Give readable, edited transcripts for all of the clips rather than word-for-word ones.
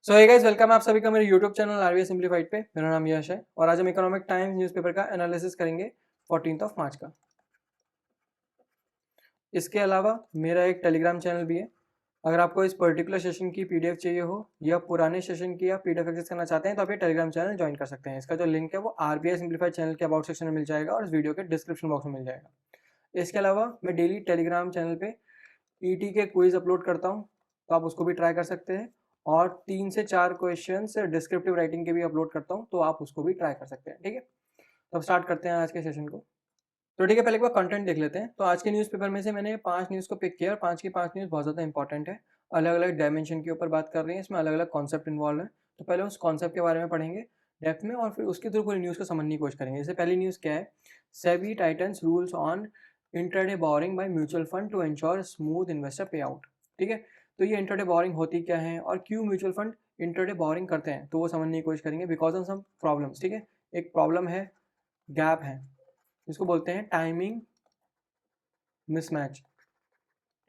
सो hey guys, welcome आप सभी का मेरे यूट्यूब चैनल आरबीआई सिंप्लीफाइड पे। मेरा नाम यश है और आज हम इकोनॉमिक टाइम्स न्यूज़पेपर का एनालिसिस करेंगे 14 मार्च का। इसके अलावा मेरा एक टेलीग्राम चैनल भी है। अगर आपको इस पर्टिकुलर सेशन की पीडीएफ चाहिए हो या पुराने सेशन की आप पीडीएफ एक्सेस करना चाहते हैं तो आप ये टेलीग्राम चैनल ज्वाइन कर सकते हैं। इसका जो लिंक है वो आरबीआई सिंप्लीफाइड चैनल के अबाउट सेक्शन में मिल जाएगा और इस वीडियो के डिस्क्रिप्शन बॉक्स में मिल जाएगा। इसके अलावा मैं डेली टेलीग्राम चैनल पे ईटी के क्विज अपलोड करता हूँ, तो आप उसको भी ट्राई कर सकते हैं। और 3 से 4 क्वेश्चंस डिस्क्रिप्टिव राइटिंग के भी अपलोड करता हूँ, तो आप उसको भी ट्राई कर सकते हैं। ठीक है, तो अब स्टार्ट करते हैं आज के सेशन को। तो ठीक है, पहले एक बार कंटेंट देख लेते हैं। तो आज के न्यूज़पेपर में से मैंने 5 न्यूज़ को पिक किया और 5 की 5 न्यूज़ बहुत ज़्यादा इंपॉर्टेंट है। अलग अलग डायमेंशन के ऊपर बात कर रही है, इसमें अलग अलग कॉन्सेप्ट इन्वॉल्व है। तो पहले उस कॉन्सेप्ट के बारे में पढ़ेंगे डेप्थ में और फिर उसके थ्रू पूरी न्यूज़ को समझने की कोशिश करेंगे। जैसे पहली न्यूज़ क्या है, SEBI tightens rules on intraday borrowing by mutual fund to ensure smooth investor pay out. ठीक है, तो ये इंट्राडे बोरिंग होती क्या है और क्यों म्यूचुअल फंड इंट्राडे बोरिंग करते हैं, तो वो समझने की कोशिश करेंगे बिकॉज ऑफ सम प्रॉब्लम्स। ठीक है, एक प्रॉब्लम है, गैप है, जिसको बोलते हैं टाइमिंग मिसमैच।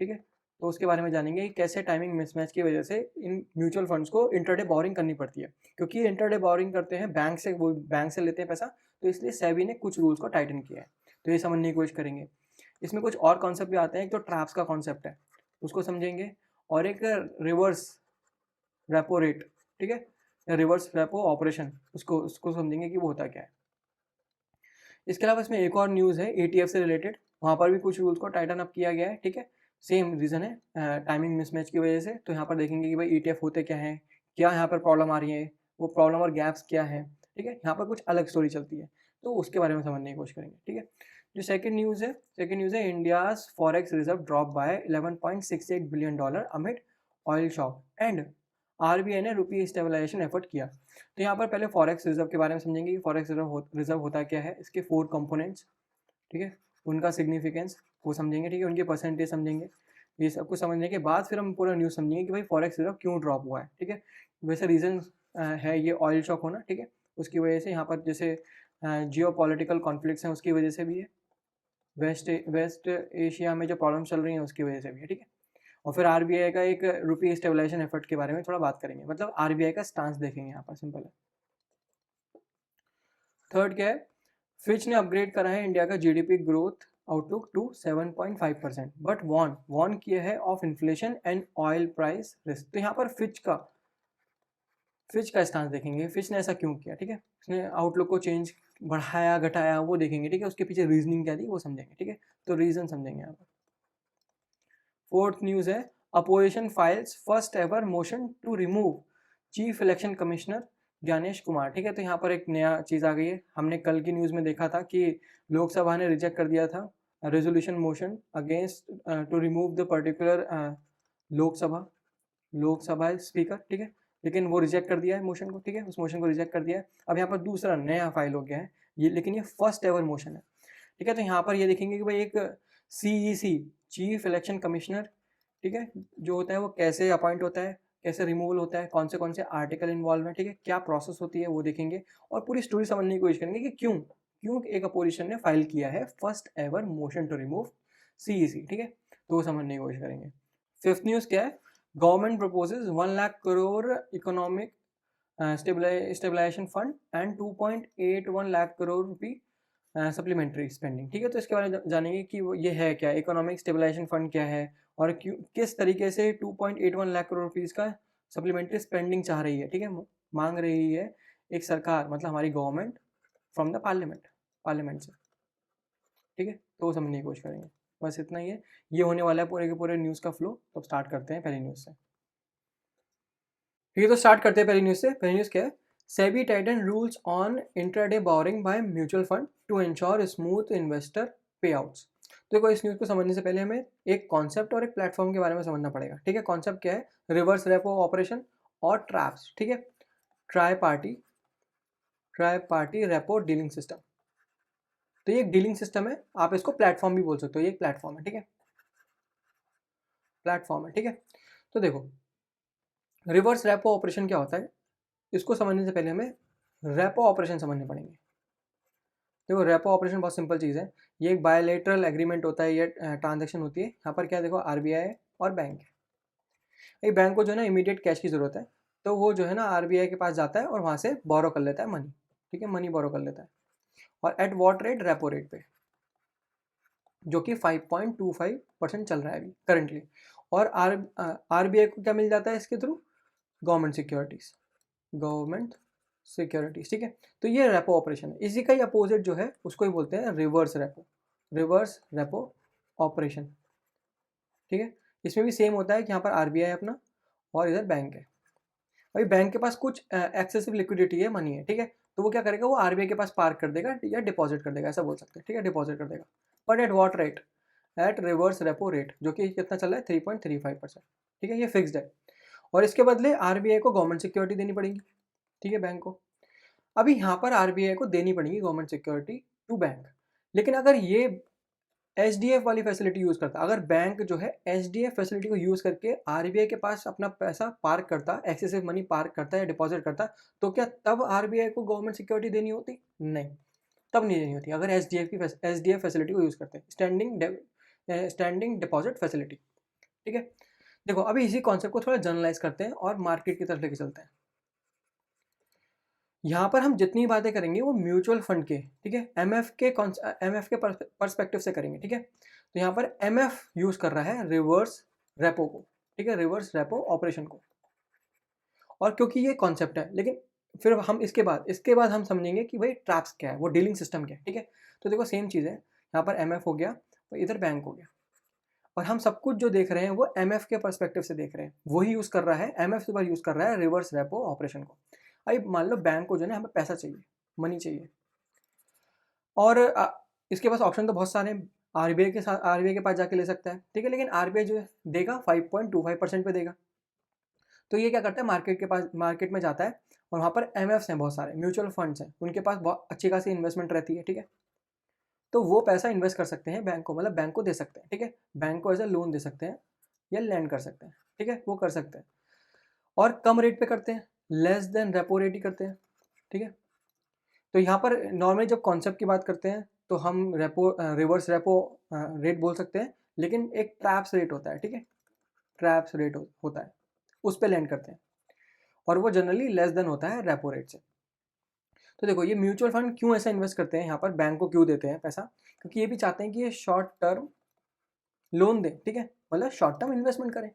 ठीक है, तो उसके बारे में जानेंगे कि कैसे टाइमिंग मिसमैच की वजह से इन म्यूचुअल फंड्स को इंटरडे बोरिंग करनी पड़ती है। क्योंकि इंटरडे बोरिंग करते हैं बैंक से, वो बैंक से लेते हैं पैसा, तो इसलिए सेबी ने कुछ रूल्स को टाइटन किया है। तो ये समझने की कोशिश करेंगे। इसमें कुछ और कॉन्सेप्ट भी आते हैं। एक तो ट्रैप्स का कॉन्सेप्ट है, उसको समझेंगे, और एक रिवर्स रेपो रेट, ठीक है, या रिवर्स रेपो ऑपरेशन, उसको उसको समझेंगे कि वो होता क्या है। इसके अलावा इसमें एक और न्यूज़ है एटीएफ से रिलेटेड, वहाँ पर भी कुछ रूल्स को टाइटन अप किया गया है। ठीक है, सेम रीज़न है टाइमिंग मिसमैच की वजह से। तो यहाँ पर देखेंगे कि भाई ईटीएफ होते क्या है, क्या यहाँ पर प्रॉब्लम आ रही है, वो प्रॉब्लम और गैप्स क्या है। ठीक है, यहाँ पर कुछ अलग स्टोरी चलती है, तो उसके बारे में समझने की कोशिश करेंगे। ठीक है, जो सेकंड न्यूज़ है India's forex reserve drop by $11.68 billion amid oil shock and RBI ने रुपी स्टेबलाइजेशन एफर्ट किया। तो यहाँ पर पहले फॉरेक्स रिजर्व के बारे में समझेंगे कि फॉरेक्स रिजर्व होता क्या है, इसके 4 कंपोनेंट्स, ठीक है, उनका सिग्निफिकेंस वो समझेंगे। ठीक है, उनके परसेंटेज समझेंगे। ये सब कुछ समझने के बाद फिर हम पूरा न्यूज़ समझेंगे कि भाई फॉरेक्स रिजर्व क्यों ड्रॉप हुआ है। ठीक है, वैसे रीज़न है ये ऑयल शॉक होना। ठीक है, उसकी वजह से यहाँ पर जैसे जियो पॉलिटिकल कॉन्फ्लिक्ट्स हैं उसकी वजह से भी है, वेस्ट एशिया में जो प्रॉब्लम चल रही हैं उसकी वजह से भी है। ठीक है, और फिर आरबीआई का एक रुपी स्टेबलाइजेशन एफर्ट के बारे में थोड़ा बात करेंगे, मतलब आरबीआई का स्टांस देखेंगे यहाँ पर, सिंपल है। थर्ड क्या है, फिच ने अपग्रेड करा है इंडिया का GDP growth outlook to 7.5%, but warn किया है of inflation and oil price risk. तो यहाँ पर फिच का स्टांस देखेंगे, फिच ने ऐसा क्यों किया। ठीक है, उसने आउटलुक को चेंज बढ़ाया घटाया वो देखेंगे। ठीक है, उसके पीछे रीजनिंग क्या थी वो समझेंगे। ठीक है, तो रीजन समझेंगे यहाँ पर। फोर्थ न्यूज़ है, opposition files first ever motion to remove chief election commissioner Gyanesh Kumar. ठीक है, तो यहाँ पर एक नया चीज़ आ गई है। हमने कल की न्यूज़ में देखा था कि लोकसभा ने रिजेक्ट कर दिया था resolution motion against to remove the particular Lok Sabha speaker. ठीक है, लेकिन वो रिजेक्ट कर दिया है मोशन को। ठीक है, उस मोशन को रिजेक्ट कर दिया है। अब यहाँ पर दूसरा नया फाइल हो गया है ये, लेकिन ये फर्स्ट एवर मोशन है। ठीक है, तो यहाँ पर ये देखेंगे कि भाई एक सीईसी चीफ इलेक्शन कमिश्नर, ठीक है, जो होता है वो कैसे अपॉइंट होता है, कैसे रिमूवल होता है, कौन से आर्टिकल इन्वॉल्व है। ठीक है, क्या प्रोसेस होती है वो देखेंगे और पूरी स्टोरी समझने की कोशिश करेंगे कि क्यों क्यों एक अपोजिशन ने फाइल किया है first ever motion to remove CEC. ठीक है, तो वो समझने की कोशिश करेंगे। फिफ्थ न्यूज़ क्या है, government proposes 1 lakh crore economic stabilisation fund and 2.81 lakh crore rupee supplementary spending. ठीक है, तो इसके बारे में जानेंगे कि वो ये है क्या, इकोनॉमिक स्टेबलाइजेशन फंड क्या है और क्यों किस तरीके से 2.81 लाख करोड़ रुपीज़ का सप्लीमेंट्री स्पेंडिंग चाह रही है। ठीक है, मांग रही है एक सरकार, मतलब हमारी गवर्नमेंट, फ्रॉम द पार्लियामेंट से। ठीक है, तो वो समझने की कोशिश करेंगे। बस इतना ही है, ये होने वाला है पूरे के पूरे न्यूज़ का फ्लो। तो स्टार्ट करते हैं पहली न्यूज़ से। ठीक है, तो स्टार्ट करते हैं पहली न्यूज़ से। पहली न्यूज़ क्या है, SEBI tighten rules on intraday borrowing by mutual fund to ensure smooth investor pay outs. तो देखो, इस न्यूज़ को समझने से पहले हमें एक कॉन्सेप्ट और एक प्लेटफॉर्म के बारे में समझना पड़ेगा। ठीक है, कॉन्सेप्ट क्या है, रिवर्स रेपो ऑपरेशन और ट्रैप्स। ठीक है, try party repo dealing system. तो ये एक डीलिंग सिस्टम है, आप इसको प्लेटफॉर्म भी बोल सकते हो। ये एक प्लेटफॉर्म है। ठीक है, प्लेटफॉर्म है। ठीक है, तो देखो, रिवर्स रेपो ऑपरेशन क्या होता है, इसको समझने से पहले हमें रेपो ऑपरेशन समझने पड़ेंगे। देखो, रेपो ऑपरेशन बहुत सिंपल चीज़ है। ये एक बायलैटरल एग्रीमेंट होता है, ये ट्रांजैक्शन होती है। यहाँ पर क्या देखो, आरबीआई और बैंक है। एक बैंक को जो है ना इमीडिएट कैश की ज़रूरत है, तो वो जो है ना आरबीआई के पास जाता है और वहाँ से बोरो कर लेता है मनी, ठीक है, मनी बोरो कर लेता है। और at what rate? Repo rate पे, जो कि 5.25% चल रहा है अभी करंटली। और आरबीआई को क्या मिल जाता है इसके through? Government securities, government securities, ठीक है। तो ये रेपो ऑपरेशन है। इसी का ही अपोजिट जो है उसको ही बोलते हैं reverse repo, reverse repo operation, ठीक है। इसमें भी सेम होता है कि यहाँ पर आरबीआई अपना और इधर बैंक है। अभी बैंक के पास कुछ एक्सेसिव लिक्विडिटी है, मनी है, ठीक है, तो वो क्या करेगा, वो आरबीआई के पास पार्क कर देगा या डिपॉजिट कर देगा, ऐसा बोल सकते हैं, ठीक है, डिपॉजिट कर देगा। But at what rate? At reverse repo rate, जो कि कितना चल रहा है? 3.35%, ठीक है, ये फिक्स्ड है। और इसके बदले आरबीआई को गवर्नमेंट सिक्योरिटी देनी पड़ेगी, ठीक है, बैंक को। अभी यहाँ पर आरबीआई को देनी पड़ेगी गवर्नमेंट सिक्योरिटी टू बैंक, लेकिन अगर ये एचडीएफ वाली फैसिलिटी यूज़ करता, अगर बैंक जो है एचडीएफ फैसिलिटी को यूज़ करके आरबीआई के पास अपना पैसा पार्क करता, एक्सेसिव मनी पार्क करता या डिपॉजिट करता, तो क्या तब आरबीआई को गवर्नमेंट सिक्योरिटी देनी होती? नहीं, तब नहीं देनी होती, अगर एचडीएफ फैसिलिटी को यूज़ करते, स्टैंडिंग डिपॉजिट फैसिलिटी, ठीक है। देखो अभी इसी कॉन्सेप्ट को थोड़ा जनरलाइज करते हैं और मार्केट की तरफ लेके चलते हैं। यहाँ पर हम जितनी बातें करेंगे वो म्यूचुअल फंड के, ठीक है, एमएफ के पर्सपेक्टिव से करेंगे, ठीक है। तो यहाँ पर एमएफ यूज कर रहा है रिवर्स रेपो को, ठीक है, रिवर्स रेपो ऑपरेशन को। और क्योंकि ये कॉन्सेप्ट है, लेकिन फिर हम इसके बाद हम समझेंगे कि भाई ट्रैप्स क्या है, वो डीलिंग सिस्टम क्या है, ठीक है। तो देखो सेम चीज़ है, यहाँ पर एमएफ हो गया और इधर बैंक हो गया, और हम सब कुछ जो देख रहे हैं वो एमएफ के पर्सपेक्टिव से देख रहे हैं। वही यूज़ कर रहा है, एमएफ से यूज़ कर रहा है रिवर्स रेपो ऑपरेशन को। अभी मान लो बैंक को जो है ना हमें पैसा चाहिए, मनी चाहिए, और इसके पास ऑप्शन तो बहुत सारे हैं। आरबीआई के पास जाके ले सकता है, ठीक है, लेकिन आरबीआई जो है देगा 5.25% पे देगा। तो ये क्या करता है, मार्केट में जाता है और वहाँ पर एमएफ्स हैं, बहुत सारे म्यूचुअल फंड्स हैं, उनके पास बहुत अच्छी खासी इन्वेस्टमेंट रहती है, ठीक है। तो वो पैसा इन्वेस्ट कर सकते हैं बैंक को, मतलब बैंक को दे सकते हैं, ठीक है, बैंक को एज ए लोन दे सकते हैं या लैंड कर सकते हैं, ठीक है, वो कर सकते हैं। और कम रेट पे करते हैं, लेस देन रेपो रेट ही करते हैं, ठीक है। तो यहाँ पर नॉर्मली जब कॉन्सेप्ट की बात करते हैं तो हम रिवर्स रेपो रेट बोल सकते हैं, लेकिन एक ट्रैप्स रेट होता है, ठीक है, ट्रैप्स रेट होता है, उस पर लैंड करते हैं, और वो जनरली लेस देन होता है रेपो रेट से। तो देखो ये म्यूचुअल फंड क्यों ऐसा इन्वेस्ट करते हैं, यहाँ पर बैंक को क्यों देते हैं पैसा, क्योंकि ये भी चाहते हैं कि ये शॉर्ट टर्म लोन दें, ठीक है, मतलब शॉर्ट टर्म इन्वेस्टमेंट करें,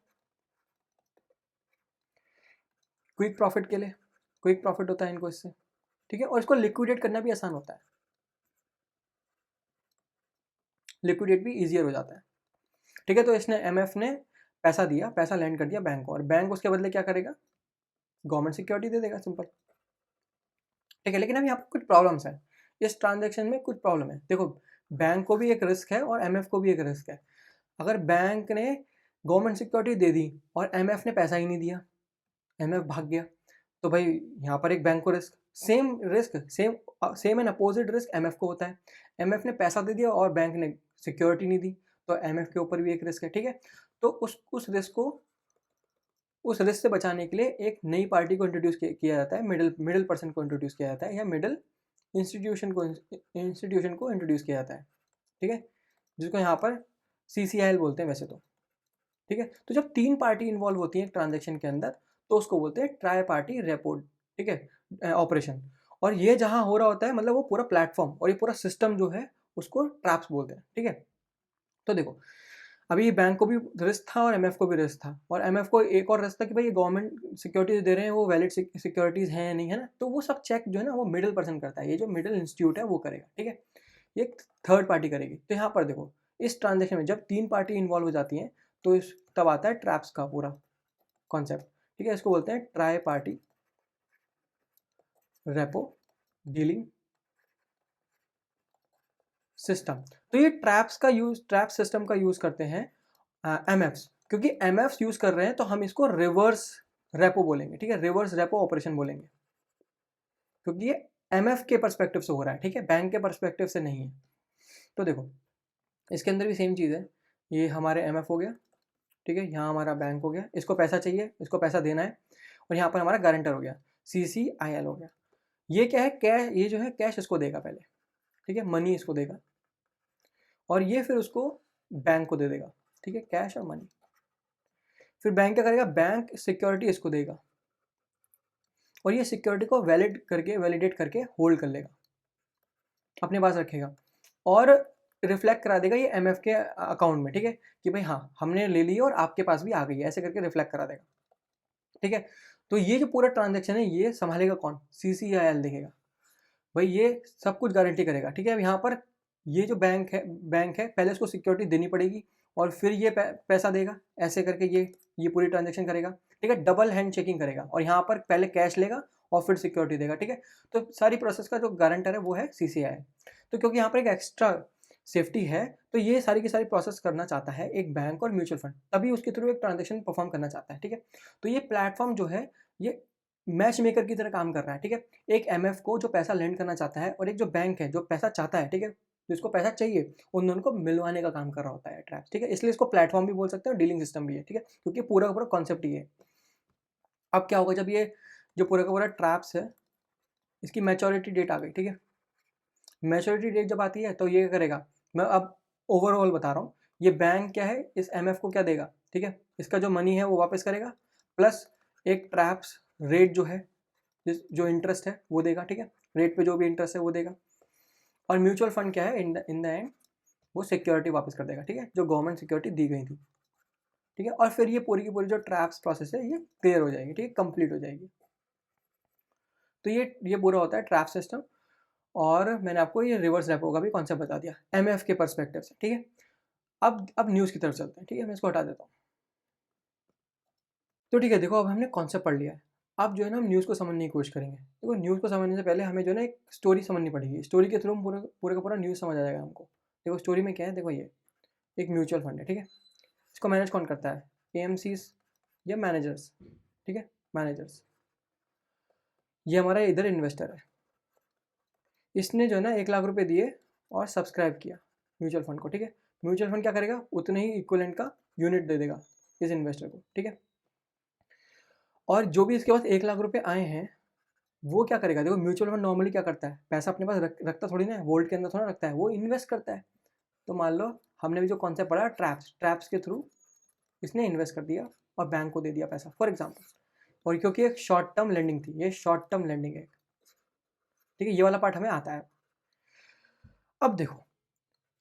क्विक प्रॉफिट के लिए, क्विक प्रॉफिट होता है इनको इससे, ठीक है, और इसको लिक्विडेट करना भी आसान होता है, लिक्विडेट भी ईजियर हो जाता है, ठीक है। तो इसने एमएफ ने पैसा दिया, पैसा लैंड कर दिया बैंक को, और बैंक उसके बदले क्या करेगा, गवर्नमेंट सिक्योरिटी दे देगा, सिंपल, ठीक है। लेकिन अब यहाँ पर कुछ प्रॉब्लम्स हैं, इस ट्रांजेक्शन में कुछ प्रॉब्लम है। देखो बैंक को भी एक रिस्क है और एमएफ को भी एक रिस्क है। अगर बैंक ने गवर्नमेंट सिक्योरिटी दे दी और एमएफ ने पैसा ही नहीं दिया, एमएफ भाग गया, तो भाई यहाँ पर एक बैंक को risk same and opposite risk MF को होता है। एमएफ ने पैसा दे दिया और बैंक ने सिक्योरिटी नहीं दी, तो एमएफ के ऊपर भी एक रिस्क है, ठीक है। तो उस रिस्क से बचाने के लिए एक नई पार्टी को इंट्रोड्यूस किया जाता है, मिडिल पर्सन को इंट्रोड्यूस किया जाता है, या मिडिल इंस्टीट्यूशन को इंट्रोड्यूस किया जाता है, ठीक है, जिसको यहाँ पर सीसीआईएल बोलते हैं वैसे तो, ठीक है। तो जब तीन पार्टी इन्वॉल्व होती है ट्रांजेक्शन के अंदर, तो उसको बोलते हैं ट्राई पार्टी रेपो, ठीक है, ऑपरेशन। और ये जहाँ हो रहा होता है, मतलब वो पूरा प्लेटफॉर्म और ये पूरा सिस्टम जो है उसको ट्रैप्स बोलते हैं, ठीक है। तो देखो अभी बैंक को भी रिस्क था और एमएफ को भी रिस्क था, और एमएफ को एक और रिस्क था कि भाई ये गवर्नमेंट सिक्योरिटीज दे रहे हैं वो वैलिड सिक्योरिटीज हैं या नहीं, है ना, तो वो सब चेक जो है ना वो मिडिल पर्सन करता है, ये जो मिडिल इंस्टीट्यूट है वो करेगा, ठीक है, ये थर्ड पार्टी करेगी। तो यहाँ पर देखो इस ट्रांजेक्शन में जब तीन पार्टी इन्वॉल्व हो जाती हैं, तो तब आता है ट्रैप्स का पूरा कॉन्सेप्ट, ठीक है, इसको बोलते हैं try party repo dealing system. तो ये ट्रैप सिस्टम का यूज करते हैं एमएफ्स, क्योंकि एमएफ्स यूज कर रहे हैं तो हम इसको रिवर्स रेपो बोलेंगे, ठीक है, रिवर्स रेपो ऑपरेशन बोलेंगे, क्योंकि ये एमएफ के पर्सपेक्टिव से हो रहा है, ठीक है, बैंक के पर्सपेक्टिव से नहीं है। तो देखो इसके अंदर भी सेम चीज़ है, ये हमारे एमएफ हो गया, ठीक है, यहाँ हमारा बैंक हो गया, इसको पैसा चाहिए, इसको पैसा देना है, और यहाँ पर हमारा गारंटर हो गया, सीसीआईएल हो गया। ये क्या है, कैश, ये जो है कैश इसको देगा पहले, ठीक है, मनी इसको देगा, और ये फिर उसको बैंक को दे देगा, ठीक है, कैश और मनी। फिर बैंक क्या करेगा, बैंक सिक्योरिटी इसको देगा, और ये सिक्योरिटी को वैलिडेट करके होल्ड कर लेगा, अपने पास रखेगा और रिफ्लेक्ट करा देगा ये एमएफ के अकाउंट में, ठीक है, कि भाई हाँ हमने ले ली और आपके पास भी आ गई है, ऐसे करके रिफ्लेक्ट करा देगा, ठीक है। तो ये जो पूरा ट्रांजेक्शन है ये संभालेगा कौन? CCIL देखेगा, भाई ये सब कुछ गारंटी करेगा, ठीक है। अब यहाँ पर ये जो बैंक है पहले उसको सिक्योरिटी देनी पड़ेगी और फिर ये पैसा देगा, ऐसे करके ये पूरी ट्रांजेक्शन करेगा, ठीक है। डबल हैंड चेकिंग करेगा और यहाँ पर पहले कैश लेगा और फिर सिक्योरिटी देगा, ठीक है। तो सारी प्रोसेस का जो गारंटर है वो है CCI। तो क्योंकि यहाँ पर एक एक्स्ट्रा सेफ्टी है तो ये सारी की सारी प्रोसेस करना चाहता है एक बैंक और म्यूचुअल फंड, तभी उसके थ्रू एक ट्रांजेक्शन परफॉर्म करना चाहता है, ठीक है। तो ये प्लेटफॉर्म जो है ये मैच मेकर की तरह काम कर रहा है, ठीक है। एक एमएफ को जो पैसा लेंड करना चाहता है और एक जो बैंक है जो पैसा चाहता है, ठीक है, जिसको पैसा चाहिए, उन दोनों को मिलवाने का काम कर रहा होता है ट्रैप्स, ठीक है। इसलिए इसको प्लेटफॉर्म भी बोल सकते हैं और डीलिंग सिस्टम भी है, ठीक है, क्योंकि पूरा का पूरा कॉन्सेप्ट ही है। अब क्या होगा जब ये जो पूरा का पूरा ट्रैप्स है इसकी मैच्योरिटी डेट आ गई, ठीक है। मैच्योरिटी डेट जब आती है तो ये करेगा, मैं अब ओवरऑल बता रहा हूँ, ये बैंक क्या है इस एमएफ को क्या देगा, ठीक है, इसका जो मनी है वो वापस करेगा, प्लस एक ट्रैप्स रेट जो है जो इंटरेस्ट है वो देगा, ठीक है, रेट पे जो भी इंटरेस्ट है वो देगा। और म्यूचुअल फंड क्या है इन द एंड वो सिक्योरिटी वापस कर देगा, ठीक है, जो गवर्नमेंट सिक्योरिटी दी गई थी, ठीक है। और फिर ये पूरी की पूरी जो ट्रैप्स प्रोसेस है ये क्लियर हो जाएगी, ठीक है, कंप्लीट हो जाएगी। तो ये पूरा होता है ट्रैप सिस्टम। और मैंने आपको ये रिवर्स रेपो का भी कॉन्सेप्ट बता दिया एमएफ के पर्सपेक्टिव से, ठीक है। अब न्यूज़ की तरफ चलते हैं, ठीक है, मैं इसको हटा देता हूँ। तो ठीक है, देखो अब हमने कॉन्सेप्ट पढ़ लिया है, अब जो है ना हम न्यूज़ को समझने की कोशिश करेंगे। देखो न्यूज़ को समझने से पहले हमें जो है ना एक स्टोरी समझनी पड़ेगी, स्टोरी के थ्रू हम पूरे का पूरा न्यूज़ समझ आ जाएगा हमको। देखो स्टोरी में क्या है, देखो ये एक म्यूचुअल फंड है, ठीक है, इसको मैनेज कौन करता है? AMCs या मैनेजर्स, ठीक है, मैनेजर्स। ये हमारा इधर इन्वेस्टर है, इसने जो है ना 1 लाख रुपए दिए और सब्सक्राइब किया म्यूचुअल फंड को, ठीक है। म्यूचुअल फंड क्या करेगा, उतने ही इक्विवेलेंट का यूनिट दे देगा इस इन्वेस्टर को, ठीक है। और जो भी इसके पास 1 लाख रुपए आए हैं वो क्या करेगा, देखो म्यूचुअल फंड नॉर्मली क्या करता है, पैसा अपने पास रखता थोड़ी ना है, वोल्ट के अंदर थोड़ा रखता है, वो इन्वेस्ट करता है। तो मान लो हमने भी जो कॉन्सेप्ट पढ़ा ट्रैप्स के थ्रू इसने इन्वेस्ट कर दिया और बैंक को दे दिया पैसा फॉर एग्जाम्पल। और क्योंकि एक शॉर्ट टर्म लेंडिंग थी, ये शॉर्ट टर्म लेंडिंग है, ठीक है, ये वाला पार्ट हमें आता है। अब देखो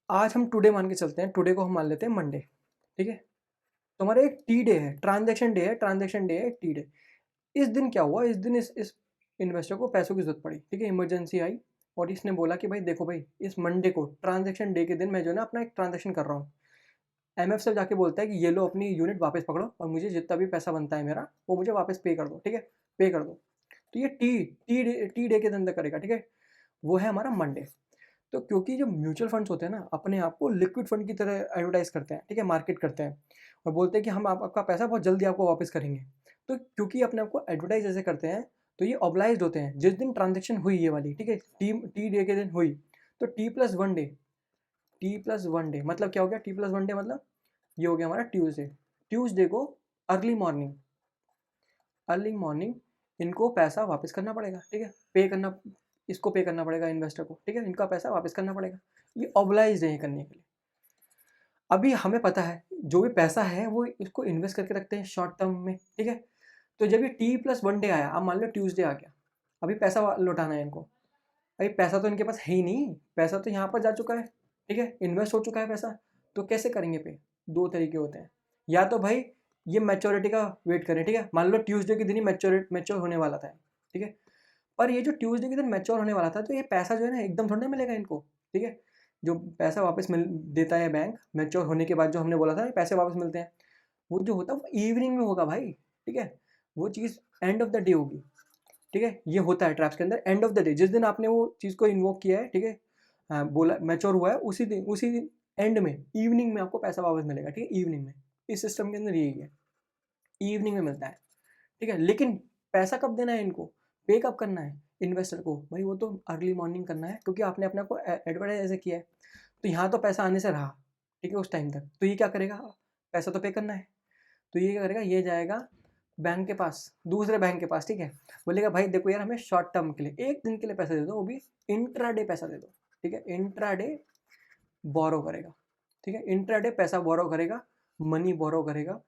आज हम टुडे मान के चलते हैं, टुडे को हम मान लेते हैं मंडे, ठीक है। तो हमारा एक टी डे है, ट्रांजेक्शन डे है, टी डे। इस दिन क्या हुआ, इस दिन इस इन्वेस्टर को पैसों की जरूरत पड़ी, ठीक है, इमरजेंसी आई और इसने बोला कि भाई देखो भाई इस मंडे को ट्रांजेक्शन डे के दिन मैं जो है ना अपना एक ट्रांजेक्शन कर रहा हूँ। एमएफ से जाके बोलता है कि ये लो अपनी यूनिट वापस पकड़ो और मुझे जितना भी पैसा बनता है मेरा वो मुझे वापस पे कर दो, ठीक है, पे कर दो। तो ये टी डे के अंदर करेगा, ठीक है, वो है हमारा मंडे। तो क्योंकि जो म्यूचुअल फंड्स होते हैं ना अपने आप को लिक्विड फंड की तरह एडवर्टाइज करते हैं, ठीक है, मार्केट करते हैं और बोलते हैं कि हम आपका पैसा बहुत जल्दी आपको वापस करेंगे। तो क्योंकि अपने आप को एडवर्टाइज ऐसे करते हैं तो ये ऑब्लाइज्ड होते हैं, जिस दिन ट्रांजेक्शन हुई ये वाली, ठीक है, टी डे के दिन हुई, तो टी प्लस वन डे मतलब क्या हो गया, टी+1 डे मतलब ये हो गया हमारा ट्यूसडे। ट्यूसडे को अर्ली मॉर्निंग इनको पैसा वापस करना पड़ेगा, ठीक है, इसको पे करना पड़ेगा इन्वेस्टर को, ठीक है, इनका पैसा वापस करना पड़ेगा। ये ऑब्लाइज्ड है करने के लिए। अभी हमें पता है जो भी पैसा है वो इसको इन्वेस्ट करके रखते हैं शॉर्ट टर्म में, ठीक है। तो जब ये टी+1 डे आया, अब मान लो ट्यूसडे आ गया, अभी पैसा लौटाना है इनको, अभी पैसा तो इनके पास है ही नहीं, पैसा तो यहाँ पर जा चुका है, ठीक है, इन्वेस्ट हो चुका है पैसा, तो कैसे करेंगे पे? दो तरीके होते हैं, या तो भाई ये मैच्योरिटी का वेट करें, ठीक है, मान लो ट्यूसडे के दिन ही मैच्योर होने वाला था, ठीक है, पर ये जो ट्यूसडे के दिन मैच्योर होने वाला था तो ये पैसा जो है ना एकदम थोड़ा ना मिलेगा इनको, ठीक है। जो पैसा वापस मिल देता है बैंक मैच्योर होने के बाद, जो हमने बोला था पैसे वापस मिलते हैं, वो जो होता है वो इवनिंग में होगा भाई, ठीक है, वो चीज़ एंड ऑफ द डे होगी, ठीक है। ये होता है ट्रैप्स के अंदर एंड ऑफ द डे, जिस दिन आपने वो चीज़ को इन्वोक किया है, ठीक है, बोला मैच्योर हुआ है, उसी दिन एंड में इवनिंग में आपको पैसा वापस मिलेगा, ठीक है, इवनिंग में। इस सिस्टम के अंदर यही है, इवनिंग में मिलता है, ठीक है। लेकिन पैसा कब देना है इनको, पे कब करना है इन्वेस्टर को, भाई वो तो अर्ली मॉर्निंग करना है, क्योंकि आपने अपने आप को एडवर्टाइज ऐसे किया है। तो यहाँ तो पैसा आने से रहा, ठीक है, उस टाइम तक, तो ये क्या करेगा, पैसा तो पे करना है, तो ये क्या करेगा, ये जाएगा बैंक के पास, दूसरे बैंक के पास, ठीक है, बोलेगा भाई देखो यार हमें शॉर्ट टर्म के लिए 1 दिन के लिए पैसा दे दो, वो भी इंट्राडे पैसा दे दो, ठीक है, इंट्राडे बोरो करेगा, ठीक है, इंट्राडे पैसा बोरो करेगा, मनी बोरो करेगा,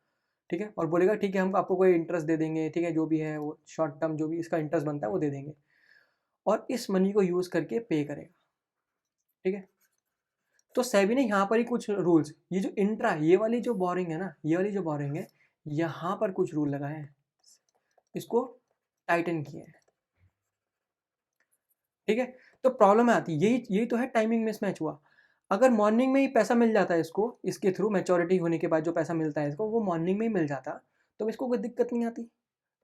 ठीक है, और बोलेगा ठीक है हम आपको कोई इंटरेस्ट दे देंगे, ठीक है, जो भी है वो शॉर्ट टर्म जो भी इसका इंटरेस्ट बनता है वो दे देंगे, और इस मनी को यूज़ करके पे करेगा, ठीक है। तो सेबी ने यहाँ पर ही कुछ रूल्स, ये जो इंट्रा ये वाली जो बोरिंग है ना, ये वाली जो बोरिंग है, यहाँ पर कुछ रूल लगाए हैं, इसको टाइटन किए हैं, ठीक है। तो प्रॉब्लम आती है यही तो है, टाइमिंग मिसमैच हुआ। अगर मॉर्निंग में ही पैसा मिल जाता है इसको, इसके थ्रू मैच्योरिटी होने के बाद जो पैसा मिलता है इसको, वो मॉर्निंग में ही मिल जाता तो इसको कोई दिक्कत नहीं आती,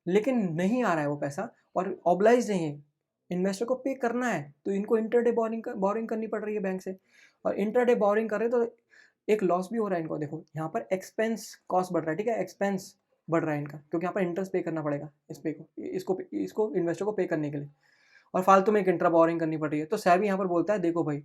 लेकिन नहीं आ रहा है वो पैसा और ऑब्लाइज नहीं है, इन्वेस्टर को पे करना है, तो इनको इंटरडे बोरिंग करनी पड़ रही है बैंक से, और इंटरडे बोरिंग कर रहे तो एक लॉस भी हो रहा है इनको। देखो यहाँ पर एक्सपेंस कॉस्ट बढ़ रहा है, ठीक है, एक्सपेंस बढ़ रहा है इनका, क्योंकि यहाँ पर इंटरेस्ट पे करना पड़ेगा इस पे को इसको इन्वेस्टर को पे करने के लिए, और फालतू में एक इंट्रा बोरिंग करनी पड़ रही है। तो सैबी यहाँ पर बोलता है देखो भाई